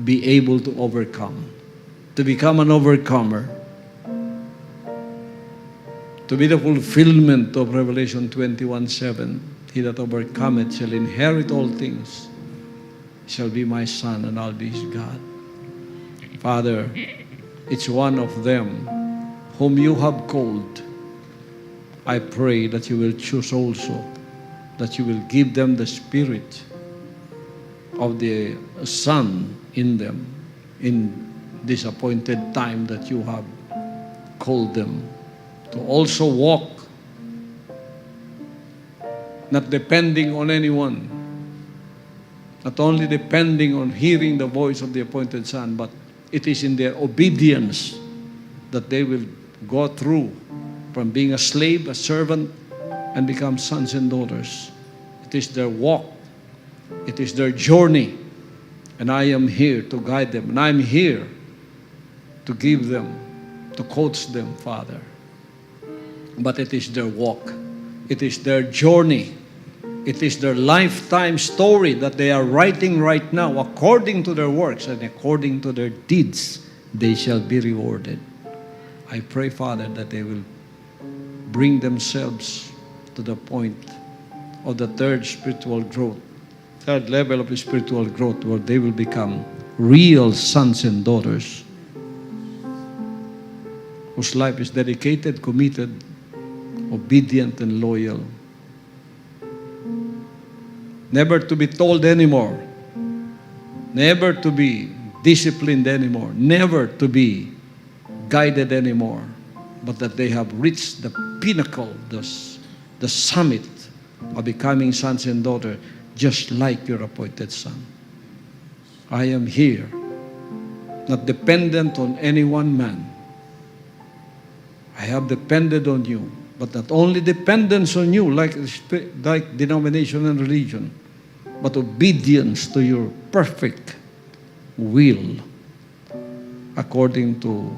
be able to overcome, to become an overcomer, to be the fulfillment of Revelation 21:7. He that overcometh shall inherit all things, shall be my son, and I'll be his God. Father, it's one of them whom you have called. I pray that you will choose also, that you will give them the spirit of the Son in them in this appointed time that you have called them to also walk, not depending on anyone, not only depending on hearing the voice of the appointed Son, but it is in their obedience that they will go through from being a slave, a servant, and become sons and daughters. It is their walk. It is their journey. And I am here to guide them. And I'm here to give them, to coach them, Father. But it is their walk. It is their journey. It is their lifetime story that they are writing right now. According to their works and according to their deeds, they shall be rewarded. I pray, Father, that they will bring themselves to the point of the third spiritual growth, third level of spiritual growth, where they will become real sons and daughters whose life is dedicated, committed, obedient, and loyal. Never to be told anymore. Never to be disciplined anymore. Never to be guided anymore. But that they have reached the pinnacle, the summit of becoming sons and daughters, just like your appointed Son. I am here, not dependent on any one man. I have depended on you, but not only dependence on you, like denomination and religion, but obedience to your perfect will, according to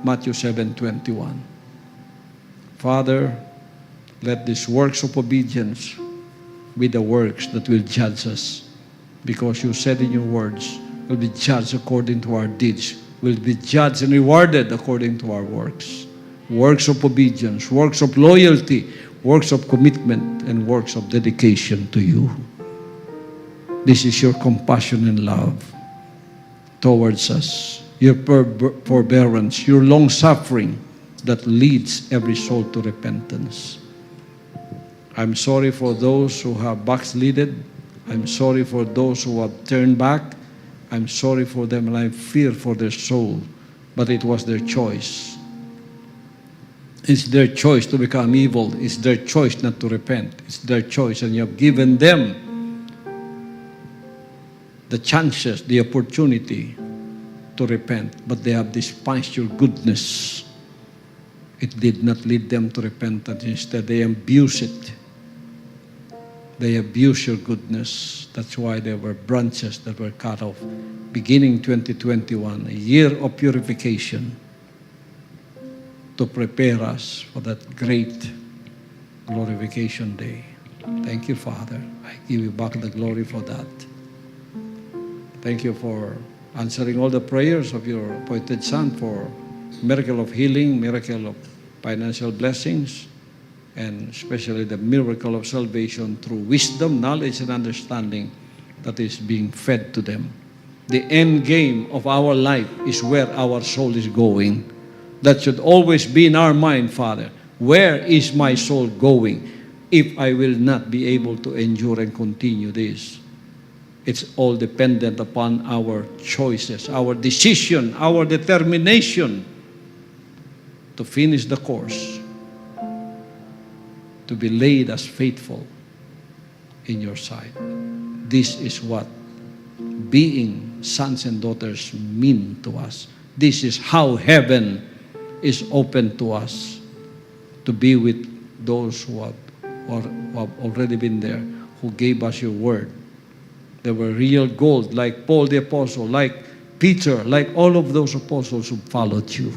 Matthew 7:21. Father, let these works of obedience be the works that will judge us, because you said in your words, we'll be judged according to our deeds. We'll be judged and rewarded according to our works. Works of obedience, works of loyalty, works of commitment, and works of dedication to you. This is your compassion and love towards us, your forbearance, your long-suffering that leads every soul to repentance. I'm sorry for those who have backslided. I'm sorry for those who have turned back. I'm sorry for them, and I fear for their soul. But it was their choice. It's their choice to become evil. It's their choice not to repent. It's their choice, and you have given them the chances, the opportunity to repent, but they have despised your goodness. It did not lead them to repentance. Instead, they abuse it. They abuse your goodness. That's why there were branches that were cut off. Beginning 2021, a year of purification to prepare us for that great glorification day. Thank you, Father. I give you back the glory for that. Thank you for answering all the prayers of your appointed Son for miracle of healing, miracle of financial blessings, and especially the miracle of salvation through wisdom, knowledge, and understanding that is being fed to them. The end game of our life is where our soul is going. That should always be in our mind, Father. Where is my soul going if I will not be able to endure and continue this? It's all dependent upon our choices, our decision, our determination to finish the course, to be laid as faithful in your sight. This is what being sons and daughters mean to us. This is how heaven is open to us, to be with those who have already been there, who gave us your word. They were real gold, like Paul the Apostle, like Peter, like all of those apostles who followed you.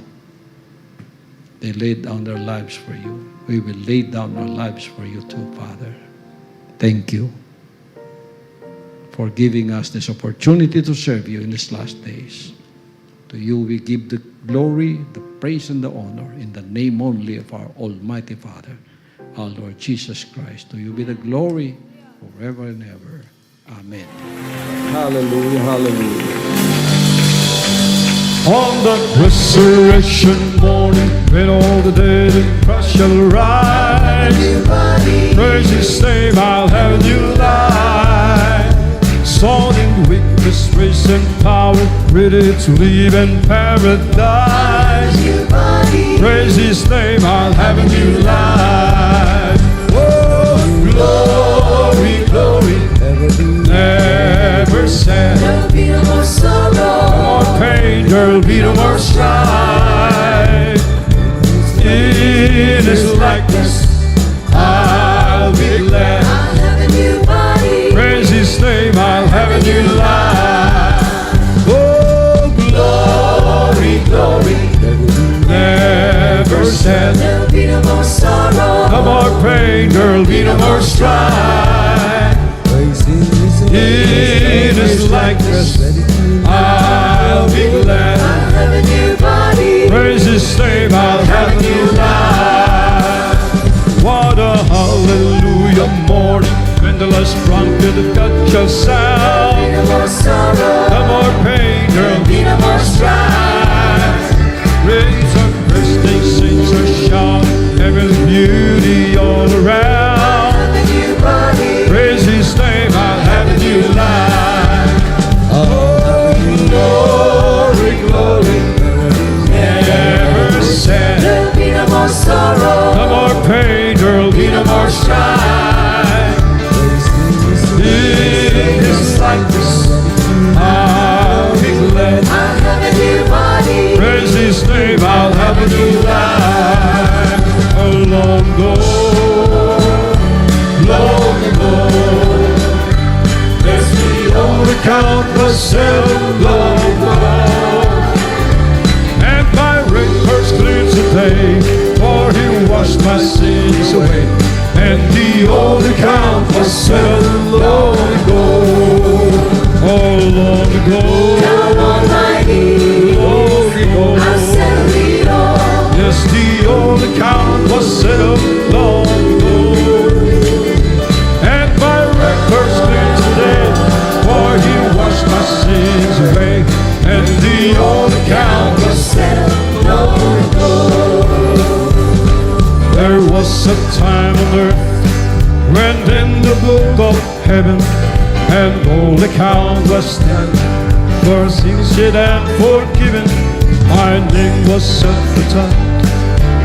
They laid down their lives for you. We will lay down our lives for you too, Father. Thank you for giving us this opportunity to serve you in these last days. To you we give the glory, the praise, and the honor in the name only of our Almighty Father, our Lord Jesus Christ. To you be the glory forever and ever. Amen. Hallelujah, hallelujah. On the resurrection morning, when all the dead in Christ shall rise, praise His name, I'll have a new life. Song in grace and power, ready to live in paradise. Praise His name, I'll have a new life. Oh, glory, glory, never sad. There'll be no more sorrow, No more pain, there'll be no more strife. In His likeness, I'll be glad. I'll have a new body. Praise His name, I'll have a new life. Oh, glory, glory, never sad. There'll be no more sorrow, No more pain, there'll be no more strife. In His likeness, I'll be glad. I'll have a new body. Praise His name, I'll have a new life. What a hallelujah morning when the last trumpet got shall There'll be sound. no more sorrow, No more pain, there'll be no more strife. praise and bursting saints are shout, heaven's beauty all I'll around. have a new body. Praise His name, I'll have a new life. Oh, glory, glory, never sad. There'll be no more sorrow, No more pain, there'll be no more strife. In His likeness, I'll be glad. I'll have a new body. Praise His name, I'll have a new life. Long ago, long ago, there's the old account was settled long ago. And my records cleared today, for He washed my sins away. And the old account was settled long ago. Oh, long ago, Down on my knees, long ago. I'll settle it all. Yes, the old account was settled long ago. And my records clear today, for He washed my sins away. And the old account was Settle long ago. There was a time on earth when in the book of heaven an old account was stand for sins shed and forgiven. My name was at the top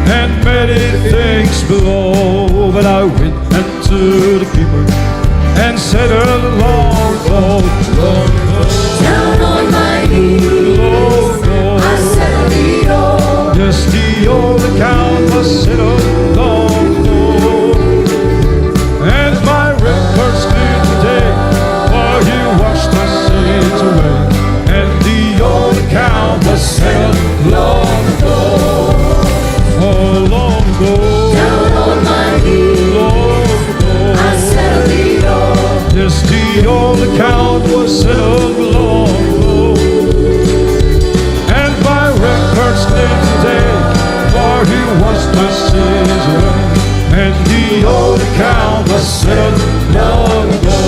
and many things below, but I went unto the people and said long ago, long ago, Down on my knees, long ago. I'll settle it all. Yes, the old account was settled long ago. And my records clear today, for He washed my sins away. And the old account was settled long ago. Oh, long ago, Down on my knees, long ago. I'll settle it all. Yes, the old account was settled long ago. And my records clear today, for He washed my sins away. And the old account was settled long ago.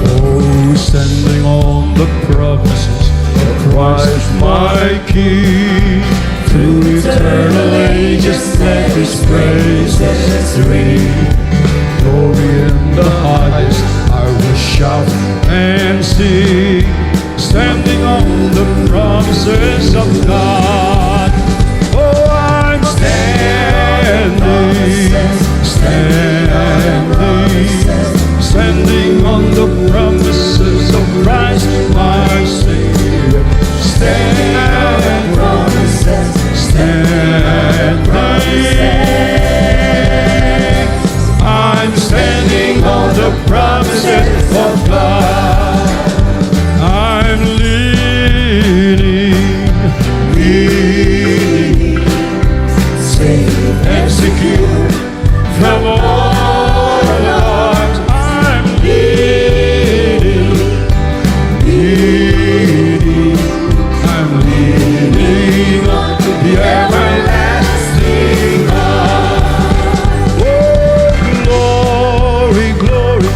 Oh, standing on the promises of Christ my King, through eternal ages let His praises ring. Glory in the highest, I will shout and sing, standing on the promises of God. Oh, I'm standing on the promises of Christ my Savior. I'm standing on the promises of God. I'm leaning, safe and secure from all alarms. I'm leaning, I'm leaning on the everlasting arm. Oh, glory, glory,